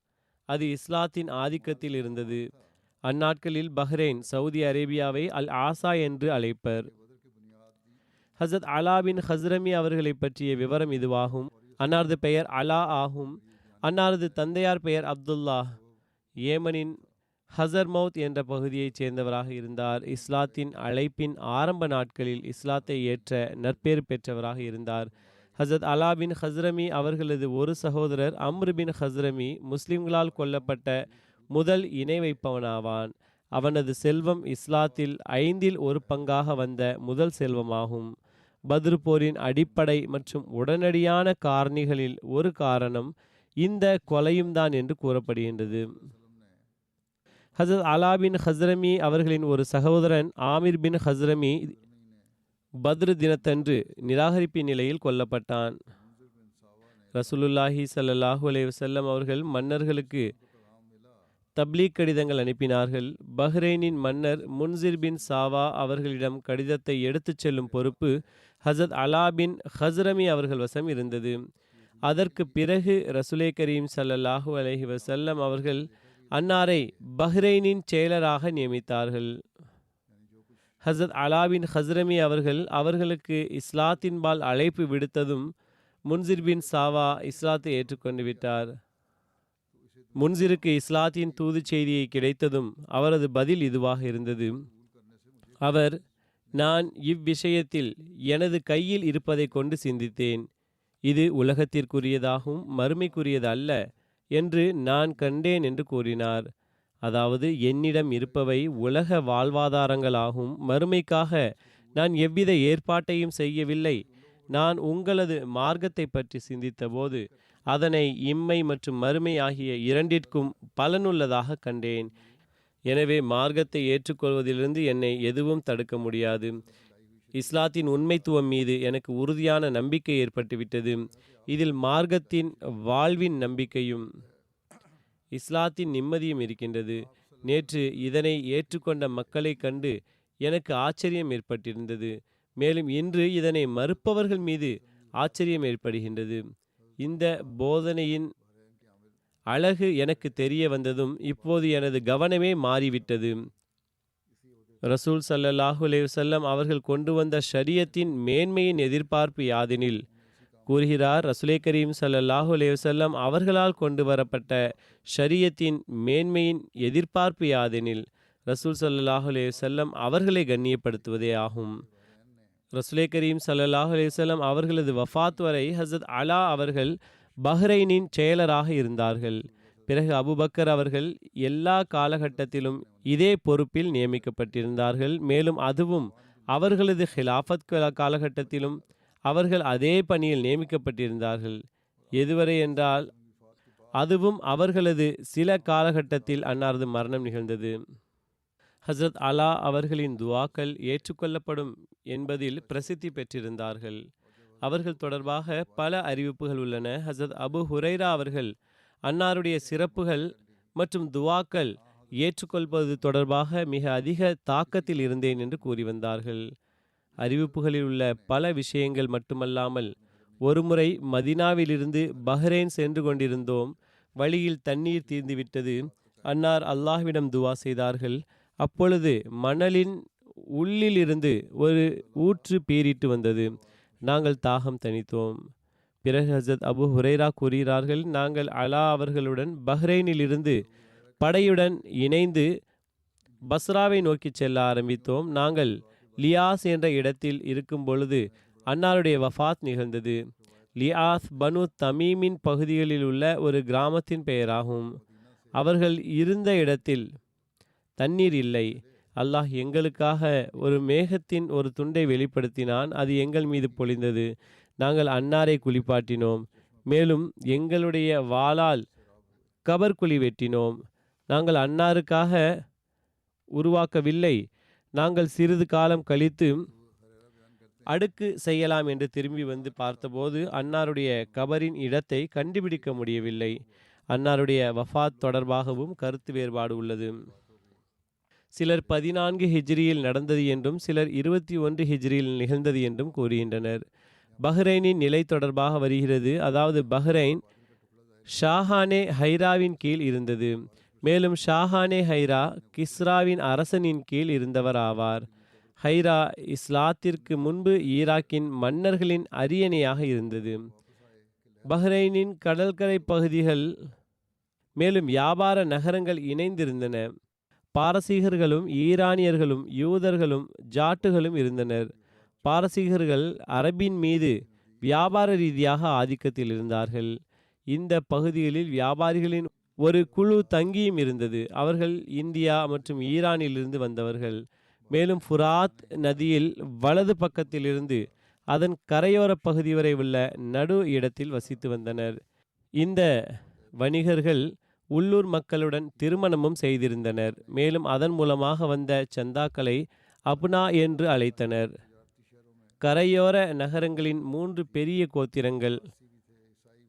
அது இஸ்லாத்தின் ஆதிக்கத்தில் இருந்தது. அந்நாட்களில் பஹ்ரைன் சவுதி அரேபியாவை அல் ஆசா என்று அழைப்பர். ஹசரத் அலா பின் ஹஸ்ரமி அவர்களை பற்றிய விவரம் இதுவாகும். அன்னாரது பெயர் அலா ஆகும். அன்னாரது தந்தையார் பெயர் அப்துல்லா. ஏமனின் ஹசர்மவுத் என்ற பகுதியைச் சேர்ந்தவராக இருந்தார். இஸ்லாத்தின் அழைப்பின் ஆரம்ப நாட்களில் இஸ்லாத்தை ஏற்ற நற்பேறு பெற்றவராக இருந்தார். ஹசரத் அலா பின் ஹஸ்ரமி அவர்களது ஒரு சகோதரர் அம்ரு பின் ஹஸ்ரமி முஸ்லிம்களால் கொல்லப்பட்ட முதல் இணை வைப்பவனாவான். அவனது செல்வம் இஸ்லாத்தில் 5இல் 1 பங்காக வந்த முதல் செல்வமாகும். பத்ர் போரின் அடிப்படை மற்றும் உடனடியான காரணிகளில் ஒரு காரணம் இந்த கொலையும் தான் என்று கூறப்படுகின்றது. ஹசரத் அலா பின் ஹஸ்ரமி அவர்களின் ஒரு சகோதரன் ஆமிர் பின் ஹஸ்ரமி பத்ரு தினத்தன்று நிராகரிப்பின் நிலையில் கொல்லப்பட்டான். ரசூலுல்லாஹி ஸல்லல்லாஹு அலைஹி வஸல்லம் அவர்கள் மன்னர்களுக்கு தப்லீக் கடிதங்கள் அனுப்பினார்கள். பஹ்ரைனின் மன்னர் முன்சிர் பின் சாவா அவர்களிடம் கடிதத்தை எடுத்துச் செல்லும் பொறுப்பு ஹசரத் அலா பின் ஹஸ்ரமி அவர்கள் வசம் இருந்தது. அதற்கு பிறகு ரசூலே கரீம் ஸல்லல்லாஹு அலைஹி வஸல்லம் அவர்கள் அன்னாரை பஹ்ரைனின் செயலராக நியமித்தார்கள். ஹசரத் அலாபின் ஹஸ்ரமி அவர்கள் அவர்களுக்கு இஸ்லாத்தின்பால் அழைப்பு விடுத்ததும் முன்சிர் பின் சாவா இஸ்லாத்தை ஏற்றுக்கொண்டு விட்டார். முன்சிருக்கு இஸ்லாத்தின் தூது செய்தியை கிடைத்ததும் அவரது பதில் இதுவாக இருந்தது. அவர், நான் இவ்விஷயத்தில் எனது கையில் இருப்பதை கொண்டு சிந்தித்தேன். இது உலகத்திற்குரியதாகவும் மறுமைக்குரியது அல்ல என்று நான் கண்டேன் என்று கூறினார். அதாவது, என்னிடம் இருப்பவை உலக வாழ்வாதாரங்களாகும், மறுமைக்காக நான் எவ்வித ஏற்பாட்டையும் செய்யவில்லை. நான் உங்களது மார்க்கத்தை பற்றி சிந்தித்தபோது அதனை இம்மை மற்றும் மறுமை ஆகிய இரண்டிற்கும் பலனுள்ளதாக கண்டேன். எனவே மார்க்கத்தை ஏற்றுக்கொள்வதிலிருந்து என்னை எதுவும் தடுக்க முடியாது. இஸ்லாத்தின் உண்மைத்துவம் மீது எனக்கு உறுதியான நம்பிக்கை ஏற்பட்டுவிட்டது. இதில் மார்க்கத்தின் வாழ்வின் நம்பிக்கையும் இஸ்லாத்தின் நிம்மதியும் இருக்கின்றது. நேற்று இதனை ஏற்றுக்கொண்ட மக்களை கண்டு எனக்கு ஆச்சரியம் ஏற்பட்டிருந்தது. மேலும் இன்று இதனை மறுப்பவர்கள் மீது ஆச்சரியம் ஏற்படுகின்றது. இந்த போதனையின் அழகு எனக்கு தெரிய வந்ததும் இப்போது எனது கவனமே மாறிவிட்டது. ரசூல் ஸல்லல்லாஹு அலைஹி வஸல்லம் அவர்கள் கொண்டு வந்த ஷரியத்தின் மேன்மையின் எதிர்பார்ப்பு யாதெனில், கூறுகிறார் ரசூலே கரீம் ஸல்லல்லாஹு அலைஹி வஸல்லம் அவர்களால் கொண்டு வரப்பட்ட ஷரியத்தின் மேன்மையின் எதிர்பார்ப்பு யாதெனில், ரசூல் ஸல்லல்லாஹு அலைஹி வஸல்லம் அவர்களை கண்ணியப்படுத்துவதே ஆகும். ரசூலே கரீம் ஸல்லல்லாஹு அலைஹி வஸல்லம் அவர்களது வஃபாத் வரை ஹஸரத் அலா அவர்கள் பஹ்ரைனின் செயலராக இருந்தார்கள். பிறகு அபுபக்கர் அவர்கள் எல்லா காலகட்டத்திலும் இதே பொறுப்பில் நியமிக்கப்பட்டிருந்தார்கள். மேலும் அதுவும் அவர்களது ஹிலாஃபத் காலகட்டத்திலும் அவர்கள் அதே பணியில் நியமிக்கப்பட்டிருந்தார்கள். எதுவரை என்றால் அதுவும் அவர்களது சில காலகட்டத்தில் அன்னாரது மரணம் நிகழ்ந்தது. ஹசரத் அலா அவர்களின் துவாக்கள் ஏற்றுக்கொள்ளப்படும் என்பதில் பிரசித்தி பெற்றிருந்தார்கள். அவர்கள் தொடர்பாக பல அறிவிப்புகள் உள்ளன. ஹசரத் அபு ஹுரைரா அவர்கள் அன்னாருடைய சிறப்புகள் மற்றும் துவாக்கள் ஏற்றுக்கொள்வது தொடர்பாக மிக அதிக தாக்கத்தில் இருந்தேன் என்று கூறி வந்தார்கள். அறிவிப்புகளில் உள்ள பல விஷயங்கள் மட்டுமல்லாமல், ஒருமுறை மதினாவிலிருந்து பஹ்ரைன் சென்று கொண்டிருந்தோம். வழியில் தண்ணீர் தீர்ந்துவிட்டது. அன்னார் அல்லாஹ்விடம் துவா செய்தார்கள். அப்பொழுது மணலின் உள்ளிலிருந்து ஒரு ஊற்று பீரிட்டு வந்தது. நாங்கள் தாகம் தணித்தோம். பிறகு ஹசரத் அபு ஹுரைரா கூறுகிறார்கள், நாங்கள் அலா அவர்களுடன் பஹ்ரைனிலிருந்து படையுடன் இணைந்து பஸ்ராவை நோக்கி செல்ல ஆரம்பித்தோம். நாங்கள் லியாஸ் என்ற இடத்தில் இருக்கும் பொழுது அன்னாருடைய வஃபாத் நிகழ்ந்தது. லியாஸ் பனு தமீமின் பகுதிகளில் உள்ள ஒரு கிராமத்தின் பெயராகும். அவர்கள் இருந்த இடத்தில் தண்ணீர் இல்லை. அல்லாஹ் எங்களுக்காக ஒரு மேகத்தின் ஒரு துண்டை வெளிப்படுத்தினான். அது எங்கள் மீது பொழிந்தது. நாங்கள் அன்னாரை குளிப்பாட்டினோம். மேலும் எங்களுடைய வாளால் கபர் குழி வெட்டினோம். நாங்கள் அன்னாருக்காக உருவாக்கவில்லை. நாங்கள் சிறிது காலம் கழித்து அடுக்கு செய்யலாம் என்று திரும்பி வந்து பார்த்தபோது அன்னாருடைய கபரின் இடத்தை கண்டுபிடிக்க முடியவில்லை. அன்னாருடைய வஃபாத் தொடர்பாகவும் கருத்து வேறுபாடு உள்ளது. சிலர் 14 ஹிஜ்ரியில் நடந்தது என்றும் சிலர் 21 ஹிஜ்ரியில் நிகழ்ந்தது என்றும் கூறுகின்றனர். பஹ்ரைனின் நிலை தொடர்பாக வருகிறது. அதாவது பஹ்ரைன் ஷாஹானே ஹைராவின் கீழ் இருந்தது. மேலும் ஷாஹானே ஹைரா கிஸ்ராவின் அரசனின் கீழ் இருந்தவர் ஆவார். ஹைரா இஸ்லாத்திற்கு முன்பு ஈராக்கின் மன்னர்களின் அரியணையாக இருந்தது. பஹ்ரைனின் கடற்கரை பகுதிகள் மேலும் வியாபார நகரங்கள் இணைந்திருந்தன. பாரசீகர்களும் ஈரானியர்களும் யூதர்களும் ஜாட்டுகளும் இருந்தனர். பாரசீகர்கள் அரபின் மீது வியாபார ரீதியாக ஆதிக்கத்தில் இருந்தார்கள். இந்த பகுதிகளில் வியாபாரிகளின் ஒரு குழு தங்கியும் இருந்தது. அவர்கள் இந்தியா மற்றும் ஈரானிலிருந்து வந்தவர்கள். மேலும் ஃபுராத் நதியில் வலது பக்கத்திலிருந்து அதன் கரையோர பகுதி வரை உள்ள நடு இடத்தில் வசித்து வந்தனர். இந்த வணிகர்கள் உள்ளூர் மக்களுடன் திருமணமும் செய்திருந்தனர். மேலும் அதன் மூலமாக வந்த சந்தாக்களை அப்னா என்று அழைத்தனர். கரையோர நகரங்களின் 3 பெரிய கோத்திரங்கள்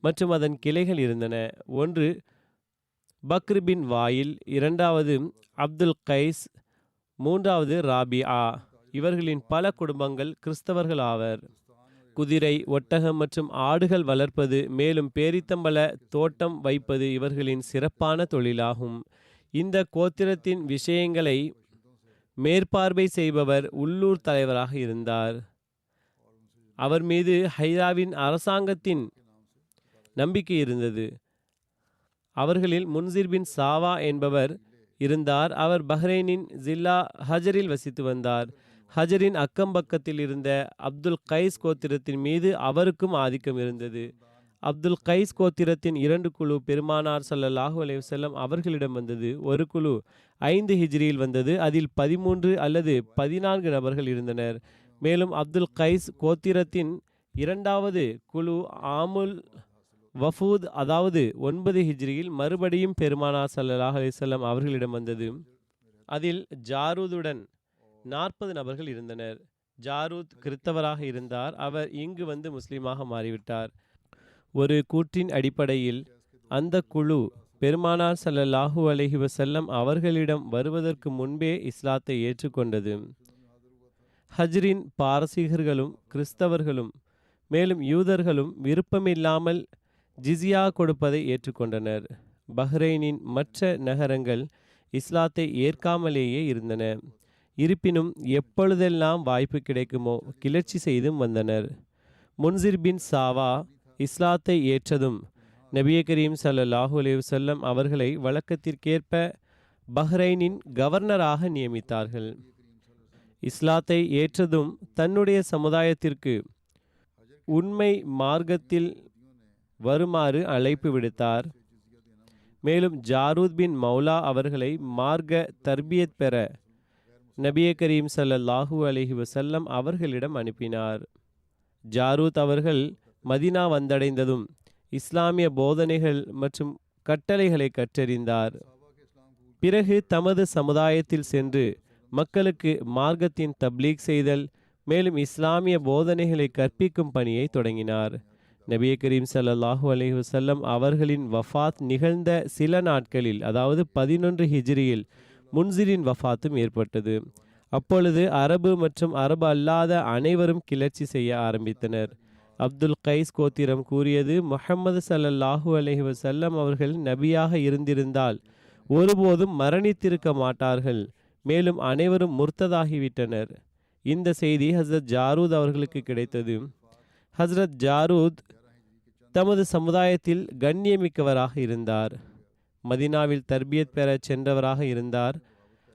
மற்றும் அதன் கிளைகள் இருந்தன. ஒன்று பக்ர் பின் வாயில், இரண்டாவது அப்துல் கைஸ், மூன்றாவது ராபிஆ. இவர்களின் பல குடும்பங்கள் கிறிஸ்தவர்கள் ஆவர். குதிரை, ஒட்டகம் மற்றும் ஆடுகள் வளர்ப்பது மேலும் பேரித்தம்பல தோட்டம் வைப்பது இவர்களின் சிறப்பான தொழிலாகும். இந்த கோத்திரத்தின் விஷயங்களை மேற்பார்வை செய்பவர் உள்ளூர் தலைவராக இருந்தார். அவர் மீது ஹைராவின் அரசாங்கத்தின் நம்பிக்கை இருந்தது. அவர்களில் முன்சிர் பின் சாவா என்பவர் இருந்தார். அவர் பஹ்ரைனின் ஜில்லா ஹஜரில் வசித்து வந்தார். ஹஜரின் அக்கம்பக்கத்தில் இருந்த அப்துல் கைஸ் கோத்திரத்தின் மீது அவருக்கும் ஆதிக்கம் இருந்தது. அப்துல் கைஸ் கோத்திரத்தின் 2 குழு பெருமானார் ஸல்லல்லாஹு அலைஹி வஸல்லம் அவர்களிடம் வந்தது. ஒரு குழு 5 ஹிஜ்ரியில் வந்தது. அதில் 13 அல்லது 14 நபர்கள் இருந்தனர். மேலும் அப்துல் கைஸ் கோத்திரத்தின் 2வது குழு ஆமுல் வஃபூத், அதாவது 9 ஹிஜ்ரியில் மறுபடியும் பெருமானார் ஸல்லல்லாஹு அலைஹி வஸல்லம் அவர்களிடம் வந்தது. அதில் ஜாரூதுடன் 40 நபர்கள் இருந்தனர். ஜாரூத் கிறித்தவராக இருந்தார். அவர் இங்கு வந்து முஸ்லீமாக மாறிவிட்டார். ஒரு கூற்றின் அடிப்படையில் அந்த குழு பெருமானார் ஸல்லல்லாஹு அலைஹி வஸல்லம் அவர்களிடம் வருவதற்கு முன்பே இஸ்லாத்தை ஏற்றுக்கொண்டது. ஹஜ்ரின் பாரசீகர்களும் கிறிஸ்தவர்களும் மேலும் யூதர்களும் விருப்பமில்லாமல் ஜிஸியா கொடுப்பதை ஏற்றுக்கொண்டனர். பஹ்ரைனின் மற்ற நகரங்கள் இஸ்லாத்தை ஏற்காமலேயே இருந்தன. இருப்பினும் எப்பொழுதெல்லாம் வாய்ப்பு கிடைக்குமோ கிளர்ச்சி செய்தும் வந்தனர். முன்சிர் பின் சாவா இஸ்லாத்தை ஏற்றதும் நபிய கரீம் ஸல்லல்லாஹு அலைஹி வஸல்லம் அவர்களை வழக்கத்திற்கேற்ப பஹ்ரைனின் கவர்னராக நியமித்தார்கள். இஸ்லாத்தை ஏற்றதும் தன்னுடைய சமுதாயத்திற்கு உண்மை மார்க்கத்தில் வருமாறு அழைப்பு விடுத்தார். மேலும் ஜாரூத் பின் மௌலா அவர்களை மார்க்க தர்பியத் பெற நபிய கரீம் ஸல்லல்லாஹு அலைஹி வஸல்லம் அவர்களிடம் அனுப்பினார். ஜாரூத் அவர்கள் மதினா வந்தடைந்ததும் இஸ்லாமிய போதனைகள் மற்றும் கட்டளைகளை கற்றறிந்தார். பிறகு தமது சமுதாயத்தில் சென்று மக்களுக்கு மார்க்கத்தின் தப்லீக் செய்தல் மேலும் இஸ்லாமிய போதனைகளை கற்பிக்கும் பணியை தொடங்கினார். நபிய கரீம் ஸல்லல்லாஹு அலைஹி வஸல்லம் அவர்களின் வஃபாத் நிகழ்ந்த சில நாட்களில், அதாவது 11 ஹிஜ்ரியில் முன்சிரின் வஃபாத்தும் ஏற்பட்டது. அப்பொழுது அரபு மற்றும் அரபு அல்லாத அனைவரும் கிளர்ச்சி செய்ய ஆரம்பித்தனர். அப்துல் கைஸ் கோத்திரம் கூறியது, முஹம்மது ஸல்லல்லாஹு அலைஹி வஸல்லம் அவர்கள் நபியாக இருந்திருந்தால் ஒருபோதும் மரணித்திருக்க மாட்டார்கள். மேலும் அனைவரும் முர்த்ததாகிவிட்டனர். இந்த செய்தி ஹஸ்ரத் ஜாரூத் அவர்களுக்கு கிடைத்தது. ஹஸ்ரத் ஜாரூத் தமது சமுதாயத்தில் கண்ணியமிக்கவராக இருந்தார். மதினாவில் தர்பியத் பெற சென்றவராக இருந்தார்.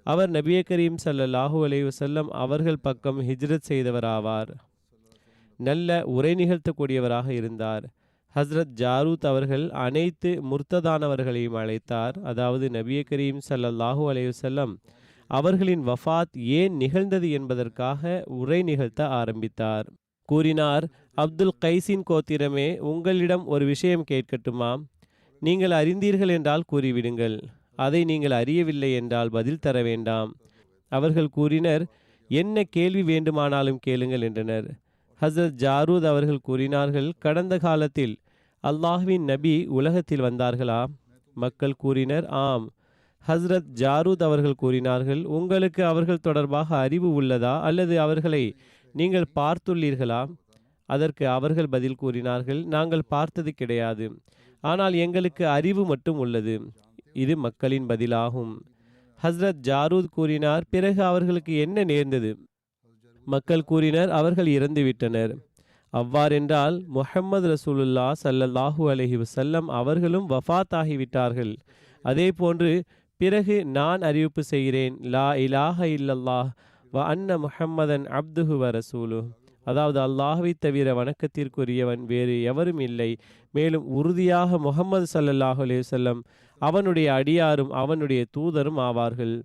அவர் நபிய கரீம் ஸல்லல்லாஹு அலைஹி வஸல்லம் அவர்கள் பக்கம் ஹிஜ்ரத் செய்தவராவார். நல்ல உரை நிகழ்த்தக்கூடியவராக இருந்தார். ஹஸ்ரத் ஜாரூத் அவர்கள் அனைத்து முர்த்ததானவர்களையும் அழைத்தார். அதாவது நபிய கரீம் ஸல்லல்லாஹு அலைஹி வஸல்லம் அவர்களின் வஃபாத் ஏன் நிகழ்ந்தது என்பதற்காக உரை நிகழ்த்த ஆரம்பித்தார். கூறினார், அப்துல் கைஸின் கோத்திரமே, உங்களிடம் ஒரு விஷயம் கேட்கட்டுமா? நீங்கள் அறிந்தீர்கள் என்றால் கூறிவிடுங்கள். அதை நீங்கள் அறியவில்லை என்றால் பதில் தர வேண்டாம். அவர்கள் கூறினர், என்ன கேள்வி வேண்டுமானாலும் கேளுங்கள் என்றனர். ஹஸ்ரத் ஜாரூத் அவர்கள் கூறினார்கள், கடந்த காலத்தில் அல்லாஹ்வின் நபி உலகத்தில் வந்தார்களா? மக்கள் கூறினர், ஆம். ஹஸ்ரத் ஜாரூத் அவர்கள் கூறினார்கள், உங்களுக்கு அவர்கள் தொடர்பாக அறிவு உள்ளதா அல்லது அவர்களை நீங்கள் பார்த்துள்ளீர்களா? அதற்கு அவர்கள் பதில் கூறினார்கள், நாங்கள் பார்த்தது கிடையாது, ஆனால் எங்களுக்கு அறிவு மட்டும் உள்ளது. இது மக்களின் பதிலாகும். ஹஸ்ரத் ஜாரூத் கூறினார், பிறகு அவர்களுக்கு என்ன நேர்ந்தது? மக்கள் கூறினர், அவர்கள் இறந்துவிட்டனர். அவ்வாறென்றால் முஹம்மது ரசூலுல்லாஹ் ஸல்லல்லாஹு அலைஹி வஸல்லம் அவர்களும் வஃபாத் ஆகிவிட்டார்கள். அதே போன்று பிறகு நான் அறிவிப்பு செய்கிறேன், லா இலாஹ இல்லல்லாஹ் வ அன்ன முஹம்மதன் அப்துஹு வ ரசூலுஹ், அதாவது அல்லாஹ்வை தவிர வணக்கத்திற்குரியவன் வேறு எவரும் இல்லை, மேலும் உறுதியாக முஹம்மது ஸல்லல்லாஹு அலைஹி வஸல்லம் அவனுடைய அடியாரும் அவனுடைய தூதரும் ஆவார்கள்.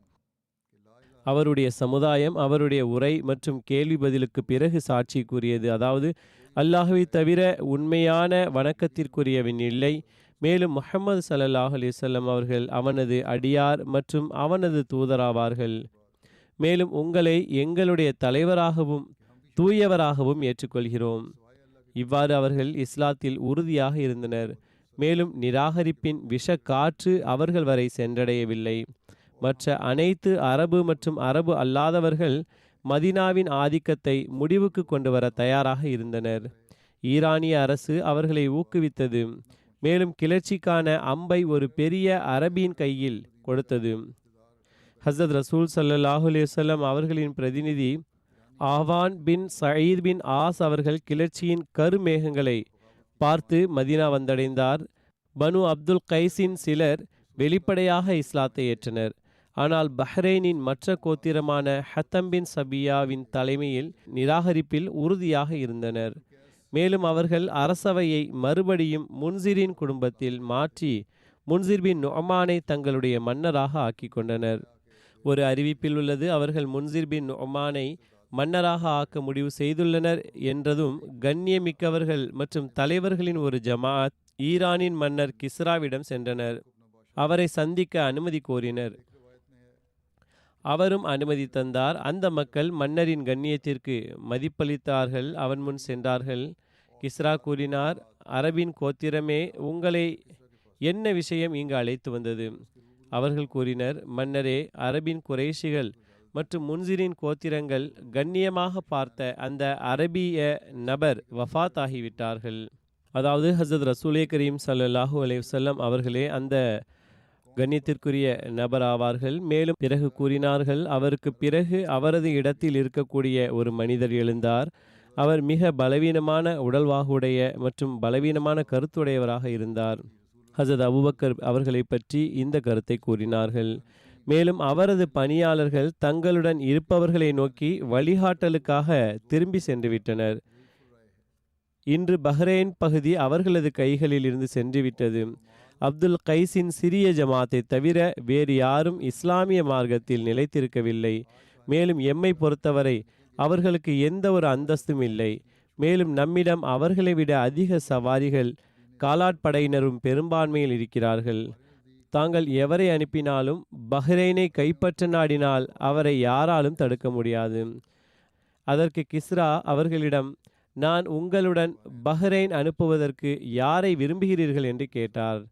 அவருடைய சமுதாயம் அவருடைய உரை மற்றும் கேள்வி பதிலுக்கு பிறகு சாட்சி கூறியது, அதாவது அல்லாஹ்வை தவிர உண்மையான வணக்கத்திற்குரியவன் இல்லை, மேலும் முஹம்மது ஸல்லல்லாஹு அலைஹி வஸல்லம் அவர்கள் அவனது அடியார் மற்றும் அவனது தூதராவார்கள். மேலும் உங்களை எங்களுடைய தலைவராகவும் தூயவராகவும் ஏற்றுக்கொள்கிறோம். இவ்வாறு அவர்கள் இஸ்லாத்தில் உறுதியாக இருந்தனர். மேலும் நிராகரிப்பின் விஷ காற்று அவர்கள் வரை சென்றடையவில்லை. மற்ற அனைத்து அரபு மற்றும் அரபு அல்லாதவர்கள் மதினாவின் ஆதிக்கத்தை முடிவுக்கு கொண்டு வர தயாராக இருந்தனர். ஈரானிய அரசு அவர்களை ஊக்குவித்தது. மேலும் கிளர்ச்சிக்கான அம்பை ஒரு பெரிய அரபியின் கையில் கொடுத்தது. ஹசரத் ரசூல் ஸல்லல்லாஹு அலைஹி வஸல்லம் அவர்களின் பிரதிநிதி ஆவான் பின் சயீத் பின் ஆஸ் அவர்கள் கிளர்ச்சியின் கருமேகங்களை பார்த்து மதீனா வந்தடைந்தார். பனு அப்துல் கைஸின் சிலர் வெளிப்படையாக இஸ்லாத்தை ஏற்றனர். ஆனால் பஹ்ரைனின் மற்ற கோத்திரமான ஹத்தம் பின் சபியாவின் தலைமையில் நிராகரிப்பில் உறுதியாக இருந்தனர். மேலும் அவர்கள் அரசவையை மறுபடியும் முன்சிரின் குடும்பத்தில் மாற்றி முன்சிர் பின் நுஅமானை தங்களுடைய மன்னராக ஆக்கி கொண்டனர். ஒரு அறிவிப்பில் உள்ளது, அவர்கள் முன்சிர் பின் நுஅமானை மன்னராக ஆக்க முடிவு செய்துள்ளனர் என்றதும் கண்ணியமிக்கவர்கள் மற்றும் தலைவர்களின் ஒரு ஜமாஅத் ஈரானின் மன்னர் கிஸ்ராவிடம் சென்றனர். அவரை சந்திக்க அனுமதி கோரினர். அவரும் அனுமதி தந்தார். அந்த மக்கள் மன்னரின் கண்ணியத்திற்கு மதிப்பளித்தார்கள். அவன் முன் சென்றார்கள். கிஸ்ரா கூறினார், அரபின் கோத்திரமே, உங்களை என்ன விஷயம் இங்கு அழைத்து வந்தது? அவர்கள் கூறினர், மன்னரே, அரபின் குறைஷிகள் மற்றும் முன்சிரின் கோத்திரங்கள் கண்ணியமாக பார்த்த அந்த அரபிய நபர் வஃபாத் ஆகிவிட்டார்கள். அதாவது ஹசரத் ரசூலே கரீம் ஸல்லல்லாஹு அலைஹி வஸல்லம் அவர்களே அந்த கண்ணியத்திற்குரிய நபர் ஆவார்கள். மேலும் பிறகு கூறினார்கள், அவருக்கு பிறகு அவரது இடத்தில் இருக்கக்கூடிய ஒரு மனிதர் எழுந்தார். அவர் மிக பலவீனமான உடல்வாகுடைய மற்றும் பலவீனமான கருத்துடையவராக இருந்தார். ஹசரத் அபூபக்கர் அவர்களை பற்றி இந்த கருத்தை கூறினார்கள். மேலும் அவரது பணியாளர்கள் தங்களுடன் இருப்பவர்களை நோக்கி வழிகாட்டலுக்காக திரும்பி சென்று விட்டனர். இன்று பஹ்ரைன் பகுதி அவர்களது கைகளில் இருந்து சென்றுவிட்டது. அப்துல் கைஸின் சிறிய ஜமாத்தை தவிர வேறு யாரும் இஸ்லாமிய மார்க்கத்தில் நிலைத்திருக்கவில்லை. மேலும் எம்மை பொறுத்தவரை அவர்களுக்கு எந்த ஒரு அந்தஸ்தும் இல்லை. மேலும் நம்மிடம் அவர்களை விட அதிக சவாரிகள் காலாட்படையினரும் பெரும்பான்மையில் இருக்கிறார்கள். தாங்கள் எவரை அனுப்பினாலும் பஹ்ரைனை கைப்பற்ற நாடினால் அவரை யாராலும் தடுக்க முடியாது. அதற்கு கிஸ்ரா அவர்களிடம், நான் உங்களுடன் பஹ்ரைன் அனுப்புவதற்கு யாரை விரும்புகிறீர்கள் என்று கேட்டார்.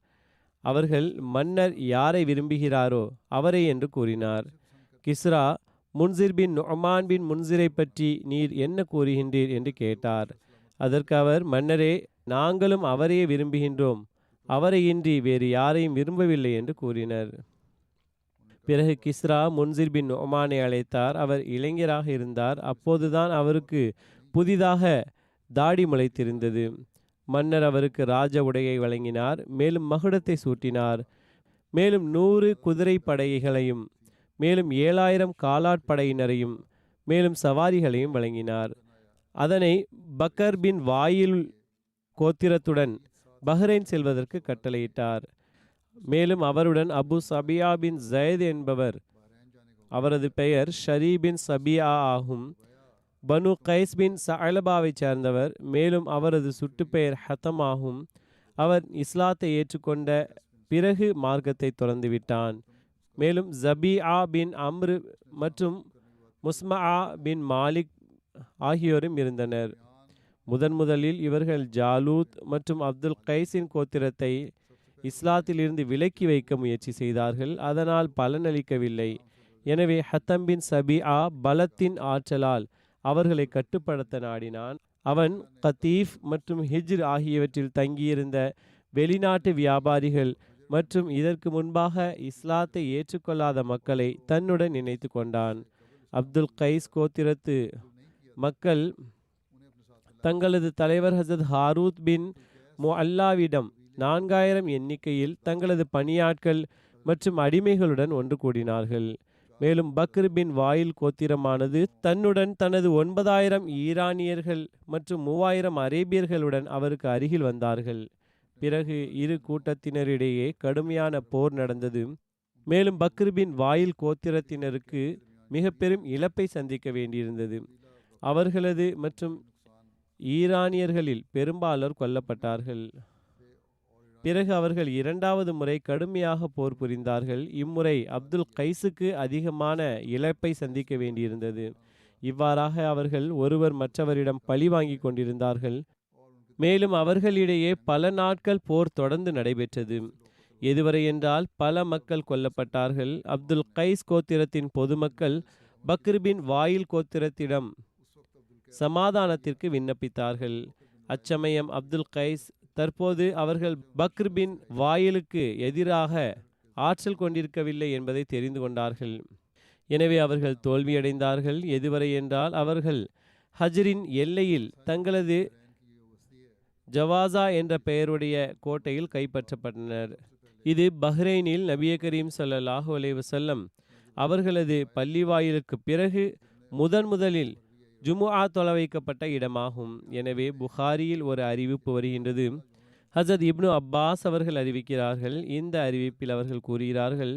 அவர்கள், மன்னர் யாரை விரும்புகிறாரோ அவரை என்று கூறினார். கிஸ்ரா, முன்சிர் பின் நுஅமான் பின் முன்சிரை பற்றி நீர் என்ன கூறுகின்றீர் என்று கேட்டார். அதற்கு அவர், மன்னரே, நாங்களும் அவரையே விரும்புகின்றோம், அவரை இன்றி வேறு யாரையும் விரும்பவில்லை என்று கூறினர். பிறகு கிஸ்ரா முன்சிர் பின் நுஅமானை அழைத்தார். அவர் இளைஞராக இருந்தார். அப்போதுதான் அவருக்கு புதிதாக தாடி முளைத்திருந்தது. மன்னர் அவருக்கு ராஜ உடையை வழங்கினார். மேலும் மகுடத்தை சூட்டினார். மேலும் 100 குதிரை படைகளையும் மேலும் 7000 காலாட்படையினரையும் மேலும் சவாரிகளையும் வழங்கினார். அதனை பக்கர் பின் வாயில் கோத்திரத்துடன் பஹ்ரைன் செல்வதற்கு கட்டளையிட்டார். மேலும் அவருடன் அபு சபியா பின் ஜயத் என்பவர், அவரது பெயர் ஷரீ பின் சபியா ஆகும், பனு கைஸ் பின் சஅலபாவை சேர்ந்தவர். மேலும் அவரது சுட்டுப்பெயர் ஹத்தம் ஆகும். அவர் இஸ்லாத்தை ஏற்றுக்கொண்ட பிறகு மார்க்கத்தை துறந்துவிட்டான். மேலும் ஜபிஆ பின் அம்ரு மற்றும் முஸ்மஆ பின் மாலிக் ஆகியோரும் இருந்தனர். முதலில் இவர்கள் ஜாலூத் மற்றும் அப்துல் கைஸின் கோத்திரத்தை இஸ்லாத்திலிருந்து விலக்கி வைக்க முயற்சி செய்தார்கள். அதனால் பலனளிக்கவில்லை. எனவே ஹத்தம் பின் சபிஆ பலத்தின் ஆற்றலால் அவர்களை கட்டுப்படுத்த நாடினான். அவன் கத்தீஃப் மற்றும் ஹிஜ்ர் ஆகியவற்றில் தங்கியிருந்த வெளிநாட்டு வியாபாரிகள் மற்றும் இதற்கு முன்பாக இஸ்லாத்தை ஏற்றுக்கொள்ளாத மக்களை தன்னுடன் இணைத்து கொண்டான். அப்துல் கைஸ் கோத்திரத்து மக்கள் தங்களது தலைவர் ஹசரத் ஹாரூத் பின் முஅல்லாவிடம் 4000 எண்ணிக்கையில் தங்களது பணியாட்கள் மற்றும் அடிமைகளுடன் ஒன்று கூடினார்கள். மேலும் பக்ர் பின் வாயில் கோத்திரமானது தன்னுடன் தனது 9000 ஈரானியர்கள் மற்றும் 3000 அரேபியர்களுடன் அவருக்கு அருகில் வந்தார்கள். பிறகு இரு கூட்டத்தினரிடையே கடுமையான போர் நடந்தது. மேலும் பக்ர் பின் வாயில் கோத்திரத்தினருக்கு மிக பெரும் இழப்பை சந்திக்க வேண்டியிருந்தது. அவர்களது மற்றும் ஈரானியர்களில் பெரும்பாலோர் கொல்லப்பட்டார்கள். பிறகு அவர்கள் 2வது முறை கடுமையாக போர் புரிந்தார்கள். இம்முறை அப்துல் கைஸுக்கு அதிகமான இழப்பை சந்திக்க வேண்டியிருந்தது. இவ்வாறாக அவர்கள் ஒருவர் மற்றவரிடம் பழி வாங்கி கொண்டிருந்தார்கள். மேலும் அவர்களிடையே பல நாட்கள் போர் தொடர்ந்து நடைபெற்றது. எதுவரை என்றால் பல மக்கள் கொல்லப்பட்டார்கள். அப்துல் கைஸ் கோத்திரத்தின் பொதுமக்கள் பக்ர் பின் வாயில் கோத்திரத்திடம் சமாதானத்திற்கு விண்ணப்பித்தார்கள். அச்சமயம் அப்துல் கைஸ் தற்போது அவர்கள் பக்ர் பின் வாயிலுக்கு எதிராக ஆற்றல் கொண்டிருக்கவில்லை என்பதை தெரிந்து கொண்டார்கள். எனவே அவர்கள் தோல்வியடைந்தார்கள். எதுவரை என்றால் அவர்கள் ஹஜ்ரின் எல்லையில் தங்களது ஜவாசா என்ற பெயருடைய கோட்டையில் கைப்பற்றப்பட்டனர். இது பஹ்ரைனில் நபிய கரீம் ஸல்லல்லாஹு அலைஹி வஸல்லம் அவர்களது பள்ளிவாயிலுக்கு பிறகு முதலில் ஜுமுஆ தொலை வைக்கப்பட்ட இடமாகும். எனவே புகாரியில் ஒரு அறிவிப்பு வருகின்றது. ஹசரத் இப்னு அப்பாஸ் அவர்கள் அறிவிக்கிறார்கள். இந்த அறிவிப்பில் அவர்கள் கூறுகிறார்கள்,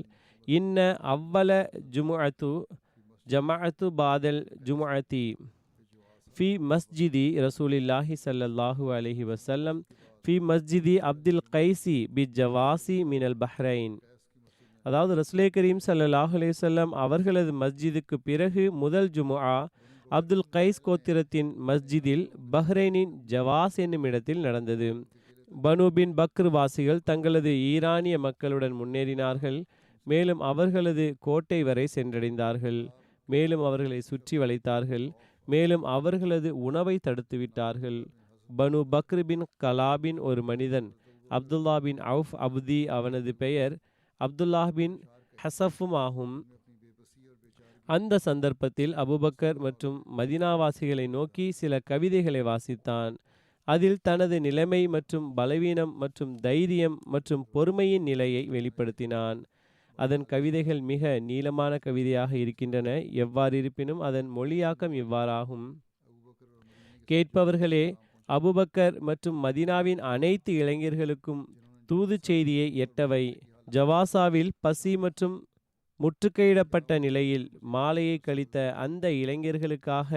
இன்ன அவ்வல ஜுமுஅத்து ஜமாஅத்து பாதல் ஜுமுஅத்தி ஃபி மஸ்ஜிதி ரசூலில்லாஹி ஸல்லல்லாஹு அலைஹி வஸல்லம் ஃபி மஸ்ஜிதி அப்துல் கைசி பி ஜவாசி மினல் பஹ்ரைன். அதாவது ரசூலே கரீம் ஸல்லல்லாஹு அலைஹி வஸல்லம் அவர்களது மஸ்ஜிதுக்கு பிறகு முதல் ஜுமுஆ அப்துல் கைஸ் கோத்திரத்தின் மஸ்ஜிதில் பஹ்ரைனின் ஜவாஸ் என்னும் இடத்தில் நடந்தது. பனு பின் பக்ர் வாசிகள் தங்களது ஈரானிய மக்களுடன் முன்னேறினார்கள். மேலும் அவர்களது கோட்டை வரை சென்றடைந்தார்கள். மேலும் அவர்களை சுற்றி வளைத்தார்கள். மேலும் அவர்களது உணவை தடுத்துவிட்டார்கள். பனு பக்ர் பின் கலாபின் ஒரு மனிதன் அப்துல்லா பின் அவுஃப் அப்தி, அவனது பெயர் அப்துல்லா பின் ஹசஃபும் ஆகும். அந்த சந்தர்ப்பத்தில் அபுபக்கர் மற்றும் மதினாவாசிகளை நோக்கி சில கவிதைகளை வாசித்தான். அதில் தனது நிலைமை மற்றும் பலவீனம் மற்றும் தைரியம் மற்றும் பொறுமையின் நிலையை வெளிப்படுத்தினான். அதன் கவிதைகள் மிக நீளமான கவிதையாக இருக்கின்றன. எவ்வாறு இருப்பினும் அதன் மொழியாக்கம் இவ்வாறாகும். கேட்பவர்களே, அபுபக்கர் மற்றும் மதினாவின் அனைத்து இளைஞர்களுக்கும் தூது செய்தியை எட்டவை. ஜவாசாவில் பசி மற்றும் முற்றுகையிடப்பட்ட நிலையில் மாலையை கழித்த அந்த இளைஞர்களுக்காக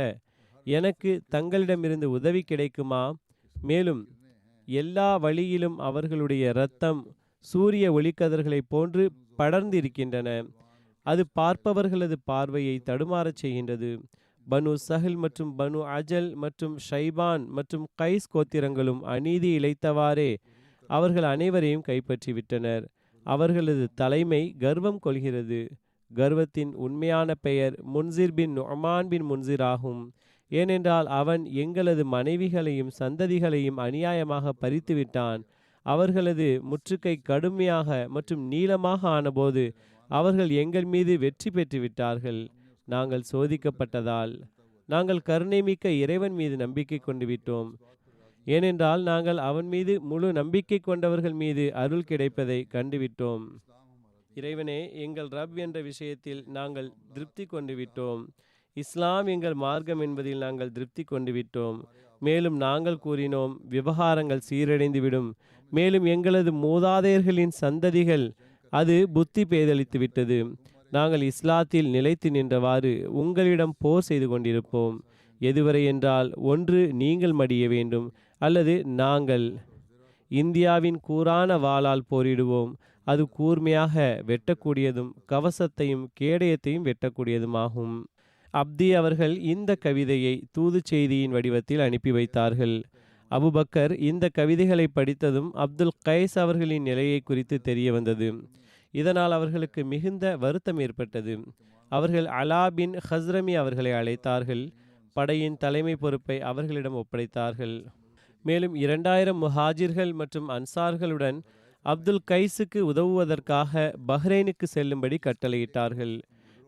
எனக்கு தங்களிடமிருந்து உதவி கிடைக்குமா? மேலும் எல்லா வழியிலும் அவர்களுடைய இரத்தம் சூரிய ஒளிக்கதிர்களைப் போன்று படர்ந்து இருக்கின்றன. அது பார்ப்பவர்களது பார்வையை தடுமாறச் செய்கின்றது. பனு சஹில் மற்றும் பனு அஜல் மற்றும் ஷைபான் மற்றும் கைஸ் கோத்திரங்களும் அநீதி இழைத்தவாறே அவர்கள் அனைவரையும் கைப்பற்றிவிட்டனர். அவர்களது தலைமை கர்வம் கொள்கிறது. கர்வத்தின் உண்மையான பெயர் முன்சிர் பின் நுஅமான் பின் முன்சிர் ஆகும். ஏனென்றால் அவன் எங்களது மனைவிகளையும் சந்ததிகளையும் அநியாயமாக பறித்து விட்டான். அவர்களது முற்றுகை கடுமையாக மற்றும் நீளமாக ஆனபோது அவர்கள் எங்கள் மீது வெற்றி பெற்று விட்டார்கள். நாங்கள் சோதிக்கப்பட்டதால் நாங்கள் கருணை மிக்க இறைவன் மீது நம்பிக்கை கொண்டு விட்டோம். ஏனென்றால் நாங்கள் அவன் மீது முழு நம்பிக்கை கொண்டவர்கள் மீது அருள் கிடைப்பதை கண்டுவிட்டோம். இறைவனே, எங்கள் ரப் என்ற விஷயத்தில் நாங்கள் திருப்தி கொண்டு விட்டோம். இஸ்லாம் எங்கள் மார்க்கம் என்பதில் நாங்கள் திருப்தி கொண்டு விட்டோம். மேலும் நாங்கள் கூறினோம், விவகாரங்கள் சீரடைந்துவிடும். மேலும் எங்களது மூதாதையர்களின் சந்ததிகள் அது புத்தி பேதளித்து விட்டது. நாங்கள் இஸ்லாத்தில் நிலைத்து நின்றவாறு உங்களிடம் போர் செய்து கொண்டிருப்போம். எதுவரை என்றால், ஒன்று நீங்கள் மடிய வேண்டும், அல்லது நாங்கள். இந்தியாவின் கூரான வாளால் போரிடுவோம். அது கூர்மையாக வெட்டக்கூடியதும் கவசத்தையும் கேடயத்தையும் வெட்டக்கூடியதுமாகும். அப்தி அவர்கள் இந்த கவிதையை தூது செய்தியின் வடிவத்தில் அனுப்பி வைத்தார்கள். அபுபக்கர் இந்த கவிதைகளை படித்ததும் அப்துல் கைஸ் அவர்களின் நிலையை குறித்து தெரிய வந்தது. இதனால் அவர்களுக்கு மிகுந்த வருத்தம் ஏற்பட்டது. அவர்கள் அலா பின் ஹஸ்ரமி அவர்களை அழைத்தார்கள். படையின் தலைமை பொறுப்பை அவர்களிடம் ஒப்படைத்தார்கள். மேலும் 2000 முஹாஜிர்கள் மற்றும் அன்சார்களுடன் அப்துல் கைஸுக்கு உதவுவதற்காக பஹ்ரைனுக்கு செல்லும்படி கட்டளையிட்டார்கள்.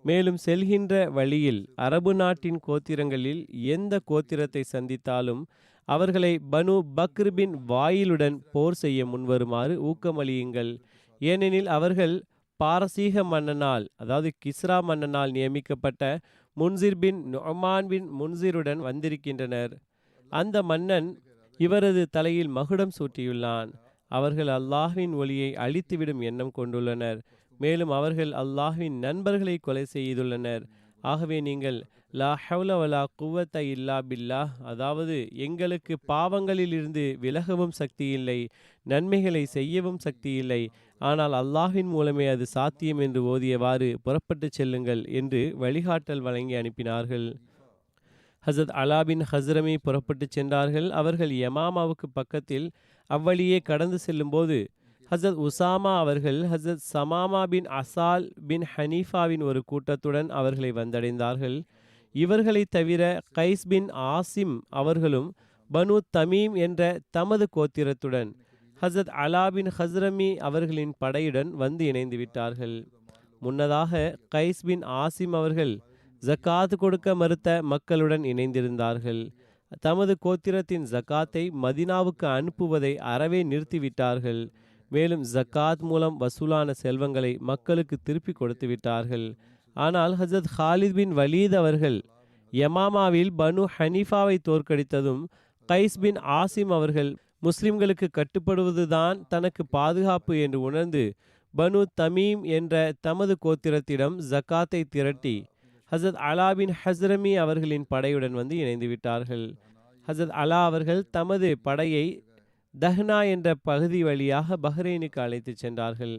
மேலும் செல்கின்ற வழியில் அரபு நாட்டின் கோத்திரங்களில் எந்த கோத்திரத்தை சந்தித்தாலும் அவர்களை பனு பக்ர் பின் வாயிலுடன் போர் செய்ய முன்வருமாறு ஊக்கமளியுங்கள். ஏனெனில் அவர்கள் பாரசீக மன்னனால், அதாவது கிஸ்ரா மன்னனால் நியமிக்கப்பட்ட முன்சிர் பின் நுஅமான் பின் முன்சிருடன் வந்திருக்கின்றனர். அந்த மன்னன் இவரது தலையில் மகுடம் சூட்டியுள்ளான். அவர்கள் அல்லாஹ்வின் ஒளியை அழித்துவிடும் எண்ணம் கொண்டுள்ளனர். மேலும் அவர்கள் அல்லாஹ்வின் நண்பர்களை கொலை செய்துள்ளனர். ஆகவே நீங்கள் லா ஹவ்ல வலா குவத்த இல்லா பில்லாஹ், அதாவது எங்களுக்கு பாவங்களிலிருந்து விலகவும் சக்தி இல்லை, நன்மைகளை செய்யவும் சக்தி இல்லை, ஆனால் அல்லாஹ்வின் மூலமே அது சாத்தியம் என்று ஓதியவாறு புறப்பட்டு செல்லுங்கள் என்று வழிகாட்டல் வழங்கி அனுப்பினார்கள். ஹசரத் அலா பின் ஹஸ்ரமி புறப்பட்டு சென்றார்கள். அவர்கள் யமாமாவுக்கு பக்கத்தில் அவ்வழியே கடந்து செல்லும்போது ஹசரத் உசாமா அவர்கள் ஹசரத் சமாமா பின் அசால் பின் ஹனீஃபாவின் ஒரு கூட்டத்துடன் அவர்களை வந்தடைந்தார்கள். இவர்களை தவிர கைஸ் பின் ஆசிம் அவர்களும் பனு தமீம் என்ற தமது கோத்திரத்துடன் ஹசரத் அலா பின் ஹஸ்ரமி அவர்களின் படையுடன் வந்து இணைந்து விட்டார்கள். முன்னதாக கைஸ் பின் ஆசிம் அவர்கள் ஜக்காத் கொடுக்க மறுத்த மக்களுடன் இணைந்திருந்தார்கள். தமது கோத்திரத்தின் ஜக்காத்தை மதினாவுக்கு அனுப்புவதை அறவே நிறுத்திவிட்டார்கள். மேலும் ஜக்காத் மூலம் வசூலான செல்வங்களை மக்களுக்கு திருப்பி கொடுத்து விட்டார்கள். ஆனால் ஹசரத் ஹாலித் பின் வலீத் அவர்கள் யமாமாவில் பனு ஹனீஃபாவை தோற்கடித்ததும் கைஸ் பின் ஆசிம் அவர்கள் முஸ்லிம்களுக்கு கட்டுப்படுவதுதான் தனக்கு பாதுகாப்பு என்று உணர்ந்து பனு தமீம் என்ற தமது கோத்திரத்திடம் ஜக்காத்தை திரட்டி ஹசரத் அலா பின் ஹஸ்ரமி அவர்களின் படையுடன் வந்து இணைந்து விட்டார்கள். ஹசரத் அலா அவர்கள் தமது படையை தஹ்னா என்ற பகுதி வழியாக பஹ்ரைனுக்கு அழைத்து சென்றார்கள்.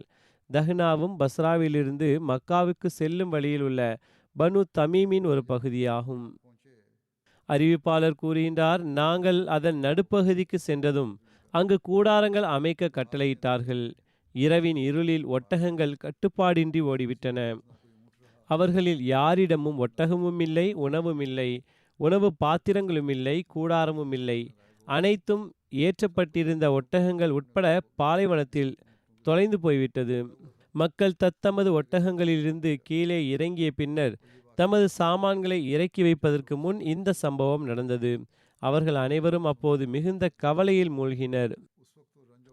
தஹ்னாவும் பஸ்ராவிலிருந்து மக்காவுக்கு செல்லும் வழியில் உள்ள பனு தமீமின் ஒரு பகுதியாகும். அறிவிப்பாளர் கூறுகின்றார், நாங்கள் அதன் நடுப்பகுதிக்கு சென்றதும் அங்கு கூடாரங்கள் அமைக்க கட்டளையிட்டார்கள். இரவின் இருளில் ஒட்டகங்கள் கட்டுப்பாடின்றி ஓடிவிட்டன. அவர்களில் யாரிடமும் ஒட்டகமும் இல்லை, உணவும் இல்லை, உணவு பாத்திரங்களும் இல்லை, கூடாரமும் இல்லை. அனைத்தும் ஏற்றப்பட்டிருந்த ஒட்டகங்கள் உட்பட பாலைவனத்தில் தொலைந்து போய்விட்டது. மக்கள் தத்தமது ஒட்டகங்களிலிருந்து கீழே இறங்கிய பின்னர் தமது சாமான்களை இறக்கி வைப்பதற்கு முன் இந்த சம்பவம் நடந்தது. அவர்கள் அனைவரும் அப்போது மிகுந்த கவலையில் மூழ்கினர்.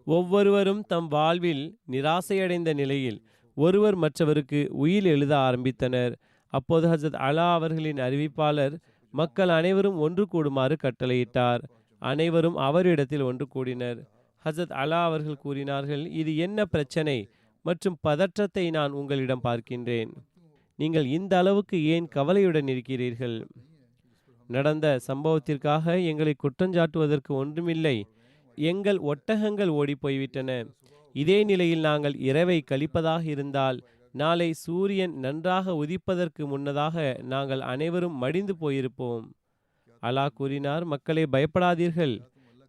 ஒவ்வொருவரும் தம் வாழ்வில் நிராசையடைந்த நிலையில் ஒருவர் மற்றவருக்கு உயில் எழுத ஆரம்பித்தனர். அப்போது ஹசரத் அலா அவர்களின் அறிவிப்பாளர் மக்கள் அனைவரும் ஒன்று கூடுமாறு கட்டளையிட்டார். அனைவரும் அவரிடத்தில் ஒன்று கூடினர். ஹசரத் அலா அவர்கள் கூறினார்கள், இது என்ன பிரச்சனை மற்றும் பதற்றத்தை நான் உங்களிடம் பார்க்கின்றேன். நீங்கள் இந்த அளவுக்கு ஏன் கவலையுடன் இருக்கிறீர்கள்? நடந்த சம்பவத்திற்காக எங்களை குற்றஞ்சாட்டுவதற்கு ஒன்றுமில்லை. எங்கள் ஒட்டகங்கள் ஓடி போய்விட்டன. இதே நிலையில் நாங்கள் இரவை கழிப்பதாக இருந்தால் நாளை சூரியன் நன்றாக உதிப்பதற்கு முன்னதாக நாங்கள் அனைவரும் மடிந்து போயிருப்போம். அலா கூறினார், மக்களே பயப்படாதீர்கள்.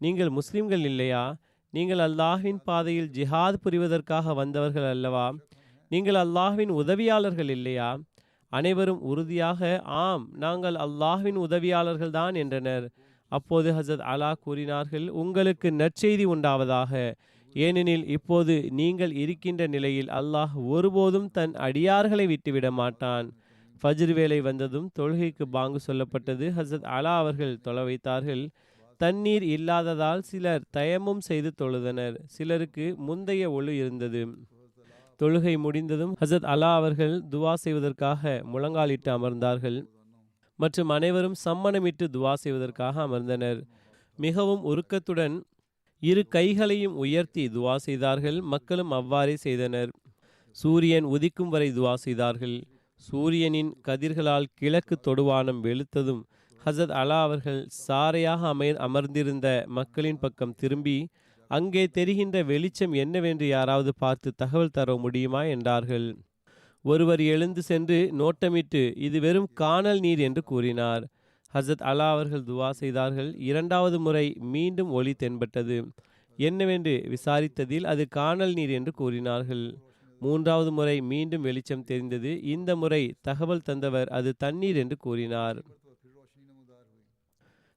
நீங்கள் முஸ்லிம்கள் இல்லையா? நீங்கள் அல்லாஹ்வின் பாதையில் ஜிஹாத் புரிவதற்காக வந்தவர்கள் அல்லவா? நீங்கள் அல்லாஹ்வின் உதவியாளர்கள் இல்லையா? அனைவரும் உறுதியாக ஆம், நாங்கள் அல்லாஹ்வின் உதவியாளர்கள் தான் என்றனர். அப்போது ஹசரத் அலா கூறினார்கள், உங்களுக்கு நற்செய்தி உண்டாவதாக. ஏனெனில் இப்போது நீங்கள் இருக்கின்ற நிலையில் அல்லாஹ் ஒருபோதும் தன் அடியார்களை விட்டுவிட மாட்டான். ஃபஜ்ர் வேலை வந்ததும் தொழுகைக்கு பாங்கு சொல்லப்பட்டது. ஹசரத் அலா அவர்கள் தொலை வைத்தார்கள். தண்ணீர் இல்லாததால் சிலர் தயமும் செய்து தொழுதனர். சிலருக்கு முந்தைய ஒளி இருந்தது. தொழுகை முடிந்ததும் ஹசரத் அலா அவர்கள் துவா செய்வதற்காக முழங்காலிட்டு அமர்ந்தார்கள் மற்றும் அனைவரும் சம்மணமிட்டு துவா செய்வதற்காக அமர்ந்தனர். மிகவும் உருக்கத்துடன் இரு கைகளையும் உயர்த்தி துவா செய்தார்கள். மக்களும் அவ்வாறே செய்தனர். சூரியன் உதிக்கும் வரை துவா செய்தார்கள். சூரியனின் கதிர்களால் கிழக்கு தொடுவானம் வெளுத்ததும் ஹசரத் அலா அவர்கள் சாரையாக அமர்ந்திருந்த மக்களின் பக்கம் திரும்பி, அங்கே தெரிகின்ற வெளிச்சம் என்னவென்று யாராவது பார்த்து தகவல் தர முடியுமா என்றார்கள். ஒருவர் எழுந்து சென்று நோட்டமிட்டு, இது வெறும் காணல் நீர் என்று கூறினார். ஹசரத் அலா அவர்கள் துவா செய்தார்கள். இரண்டாவது முறை மீண்டும் ஒளி தென்பட்டது. என்னவென்று விசாரித்ததில் அது காணல் நீர் என்று கூறினார்கள். மூன்றாவது முறை மீண்டும் வெளிச்சம் தெரிந்தது. இந்த முறை தகவல் தந்தவர் அது தண்ணீர் என்று கூறினார்.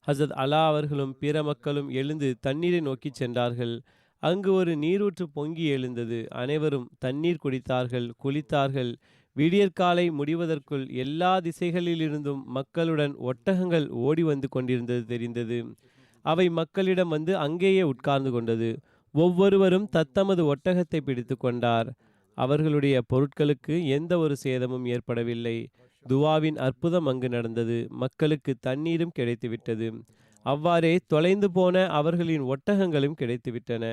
ஹசரத் அலா அவர்களும் பிற மக்களும் எழுந்து தண்ணீரை நோக்கி சென்றார்கள். அங்கு ஒரு நீரூற்று பொங்கி எழுந்தது. அனைவரும் தண்ணீர் குடித்தார்கள், குளித்தார்கள். விடியற்காலை முடிவதற்குள் எல்லா திசைகளிலிருந்தும் மக்களுடன் ஒட்டகங்கள் ஓடி வந்து கொண்டிருந்தது தெரிந்தது. அவை மக்களிடம் வந்து அங்கேயே உட்கார்ந்து கொண்டது. ஒவ்வொருவரும் தத்தமது ஒட்டகத்தை பிடித்து கொண்டார். அவர்களுடைய பொருட்களுக்கு எந்த ஒரு சேதமும் ஏற்படவில்லை. துவாவின் அற்புதம் அங்கு நடந்தது. மக்களுக்கு தண்ணீரும் கிடைத்துவிட்டது. அவ்வாறே தொலைந்து போன அவர்களின் ஒட்டகங்களும் கிடைத்துவிட்டன.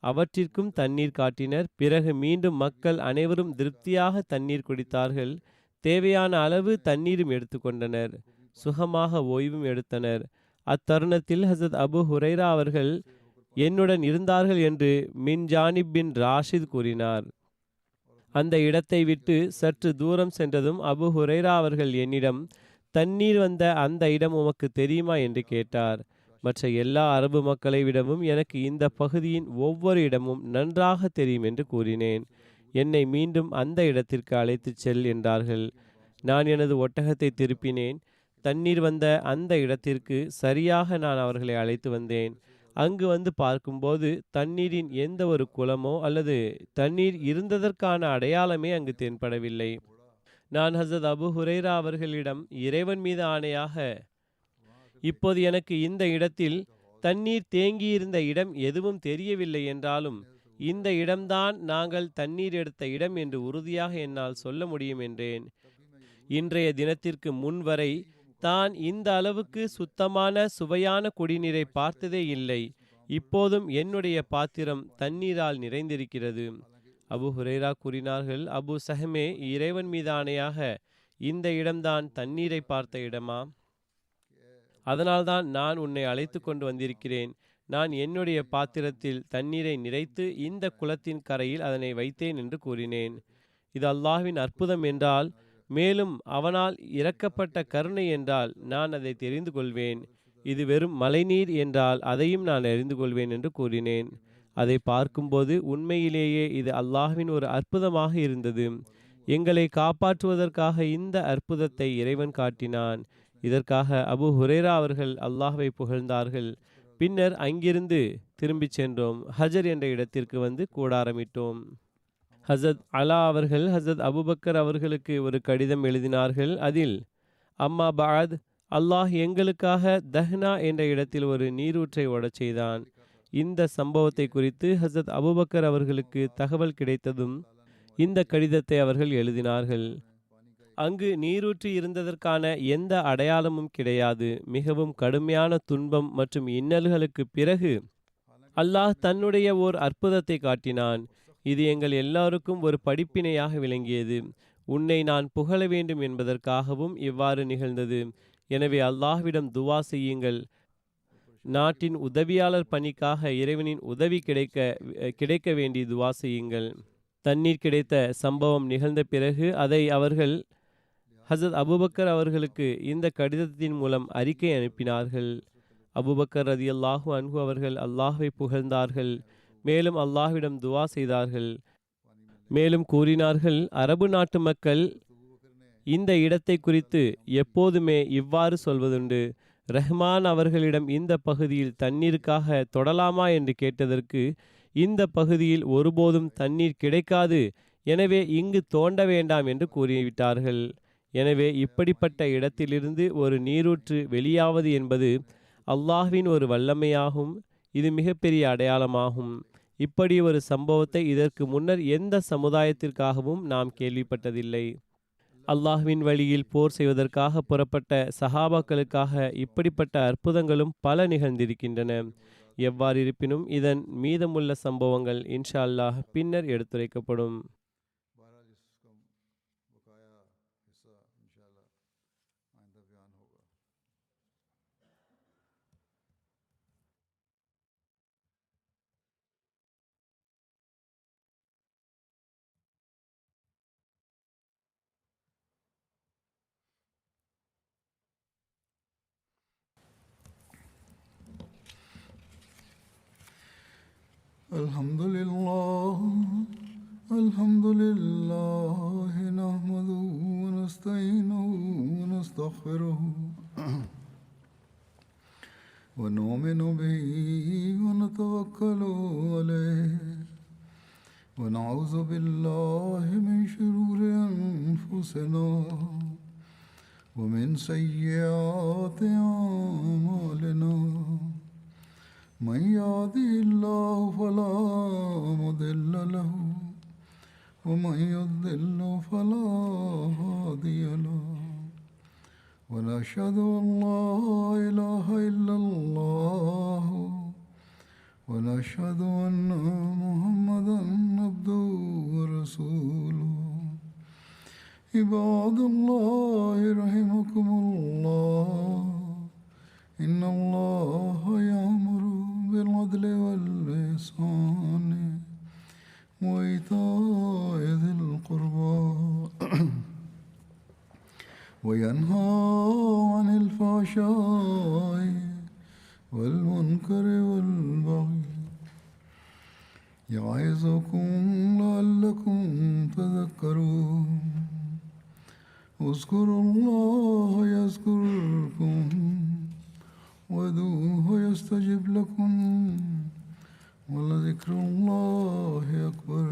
அவற்றிற்கும் தண்ணீர் காட்டினர். பிறகு மீண்டும் மக்கள் அனைவரும் திருப்தியாக தண்ணீர் குடித்தார்கள். தேவையான அளவு தண்ணீரும் எடுத்துக்கொண்டனர். சுகமாக ஓய்வும் எடுத்தனர். அத்தருணத்தில் ஹசரத் அபு ஹுரைரா அவர்கள் என்னுடன் இருந்தார்கள் என்று மின் ஜானிப் பின் ராஷித் கூறினார். அந்த இடத்தை விட்டு சற்று தூரம் சென்றதும் அபு ஹுரைரா அவர்கள் என்னிடம், தண்ணீர் வந்த அந்த இடம் உமக்கு தெரியுமா என்று கேட்டார். மற்ற எல்லா அரபு மக்களை விடவும் எனக்கு இந்த பகுதியின் ஒவ்வொரு இடமும் நன்றாக தெரியும் என்று கூறினேன். என்னை மீண்டும் அந்த இடத்திற்கு அழைத்து செல் என்றார்கள். நான் எனது ஒட்டகத்தை திருப்பினேன். தண்ணீர் வந்த அந்த இடத்திற்கு சரியாக நான் அவர்களை அழைத்து வந்தேன். அங்கு வந்து பார்க்கும்போது தண்ணீரின் எந்த ஒரு குளமோ அல்லது தண்ணீர் இருந்ததற்கான அடையாளமே அங்கு தென்படவில்லை. நான் ஹசரத் அபு ஹுரைரா அவர்களிடம், இறைவன் மீது ஆணையாக, இப்போது எனக்கு இந்த இடத்தில் தண்ணீர் தேங்கியிருந்த இடம் எதுவும் தெரியவில்லை என்றாலும் இந்த இடம்தான் நாங்கள் தண்ணீர் எடுத்த இடம் என்று உறுதியாக என்னால் சொல்ல முடியும் என்றேன். இன்றைய தினத்திற்கு முன்வரை தான் இந்த அளவுக்கு சுத்தமான சுவையான குடிநீரை பார்த்ததே இல்லை. இப்போதும் என்னுடைய பாத்திரம் தண்ணீரால் நிறைந்திருக்கிறது. அபு ஹுரைரா கூறினார்கள், அபு சஹமே, இறைவன் மீது ஆணையாக இந்த இடம்தான் தண்ணீரை பார்த்த இடமா? அதனால்தான் நான் உன்னை அழைத்து கொண்டு வந்திருக்கிறேன். நான் என்னுடைய பாத்திரத்தில் தண்ணீரை நிறைத்து இந்த குளத்தின் கரையில் அதனை வைத்தேன் என்று கூறினேன். இது அல்லாஹ்வின் அற்புதம் என்றால், மேலும் அவனால் இறக்கப்பட்ட கருணை என்றால் நான் அதை தெரிந்து கொள்வேன். இது வெறும் மழைநீர் என்றால் அதையும் நான் அறிந்து கொள்வேன் என்று கூறினேன். அதை பார்க்கும்போது உண்மையிலேயே இது அல்லாஹ்வின் ஒரு அற்புதமாக இருந்தது. எங்களை காப்பாற்றுவதற்காக இந்த அற்புதத்தை இறைவன் காட்டினான். இதற்காக அபு ஹுரைரா அவர்கள் அல்லாஹ்வை புகழ்ந்தார்கள். பின்னர் அங்கிருந்து திரும்பிச் சென்றோம். ஹஜர் என்ற இடத்திற்கு வந்து கூடாரமிட்டோம். ஹசரத் அலா அவர்கள் ஹசரத் அபுபக்கர் அவர்களுக்கு ஒரு கடிதம் எழுதினார்கள். அதில், அம்மா பாத், அல்லாஹ் எங்களுக்காக தஹ்னா என்ற இடத்தில் ஒரு நீரூற்றை ஓடச் செய்தான். இந்த சம்பவத்தை குறித்து ஹசரத் அபுபக்கர் அவர்களுக்கு தகவல் கிடைத்ததும் இந்த கடிதத்தை அவர்கள் எழுதினார்கள். அங்கு நீரூற்று இருந்ததற்கான எந்த அடையாளமும் கிடையாது. மிகவும் கடுமையான துன்பம் மற்றும் இன்னல்களுக்கு பிறகு அல்லாஹ் தன்னுடைய ஓர் அற்புதத்தை காட்டினான். இது எங்கள் எல்லாருக்கும் ஒரு படிப்பினையாக விளங்கியது. உன்னை நான் புகழ வேண்டும் என்பதற்காகவும் இவ்வாறு நிகழ்ந்தது. எனவே அல்லாஹ்விடம் துவா செய்யுங்கள். நாட்டின் உதவியாளர் பணிக்காக இறைவனின் உதவி கிடைக்க வேண்டி துவா செய்யுங்கள். தண்ணீர் கிடைத்த சம்பவம் நிகழ்ந்த பிறகு அதை அவர்கள் ஹசரத் அபுபக்கர் அவர்களுக்கு இந்த கடிதத்தின் மூலம் அறிக்கை அனுப்பினார்கள். அபுபக்கர் ரதியல்லாஹு அன்ஹு அவர்கள் அல்லாஹ்வை புகழ்ந்தார்கள். மேலும் அல்லாஹ்விடம் துவா செய்தார்கள். மேலும் கூறினார்கள், அரபு நாட்டு மக்கள் இந்த இடத்தை குறித்து எப்போதுமே இவ்வாறு சொல்வதுண்டு. ரஹ்மான் அவர்களிடம் இந்த பகுதியில் தண்ணீருக்காக தொடலாமா என்று கேட்டதற்கு, இந்த பகுதியில் ஒருபோதும் தண்ணீர் கிடைக்காது, எனவே இங்கு தோண்ட வேண்டாம் என்று கூறிவிட்டார்கள். எனவே இப்படிப்பட்ட இடத்திலிருந்து ஒரு நீரூற்று வெளியாவது என்பது அல்லாஹ்வின் ஒரு வல்லமையாகும். இது மிகப்பெரிய அடையாளமாகும். இப்படி ஒரு சம்பவத்தை இதற்கு முன்னர் எந்த சமுதாயத்திற்காகவும் நாம் கேள்விப்பட்டதில்லை. அல்லாஹ்வின் வழியில் போர் செய்வதற்காக புறப்பட்ட சஹாபாக்களுக்காக இப்படிப்பட்ட அற்புதங்களும் பல நிகழ்ந்திருக்கின்றன. எவ்வாறு இருப்பினும் இதன் மீதமுள்ள சம்பவங்கள் இன்ஷா அல்லாஹ் பின்னர் எடுத்துரைக்கப்படும். الحمد لله الحمد لله نحمده ونستعينه ونستغفره ونؤمن به ونتوكل عليه ونعوذ بالله من شرور أنفسنا ومن سيئات أعمالنا. من يهده الله فلا مضل له ومن يضلل فلا هادي له. ونشهد أن لا إله إلا الله ونشهد أن محمدا عبده ورسوله. عباد الله رحمكم الله، إن الله يأمر بالعدل والإحسان وإيتاء ذي القربى وينهى عن الفحشاء والمنكر والبغي يعظكم لعلكم تذكرون. اذكروا الله يذكركم وادعوه يستجب لكم ولذكر الله أكبر.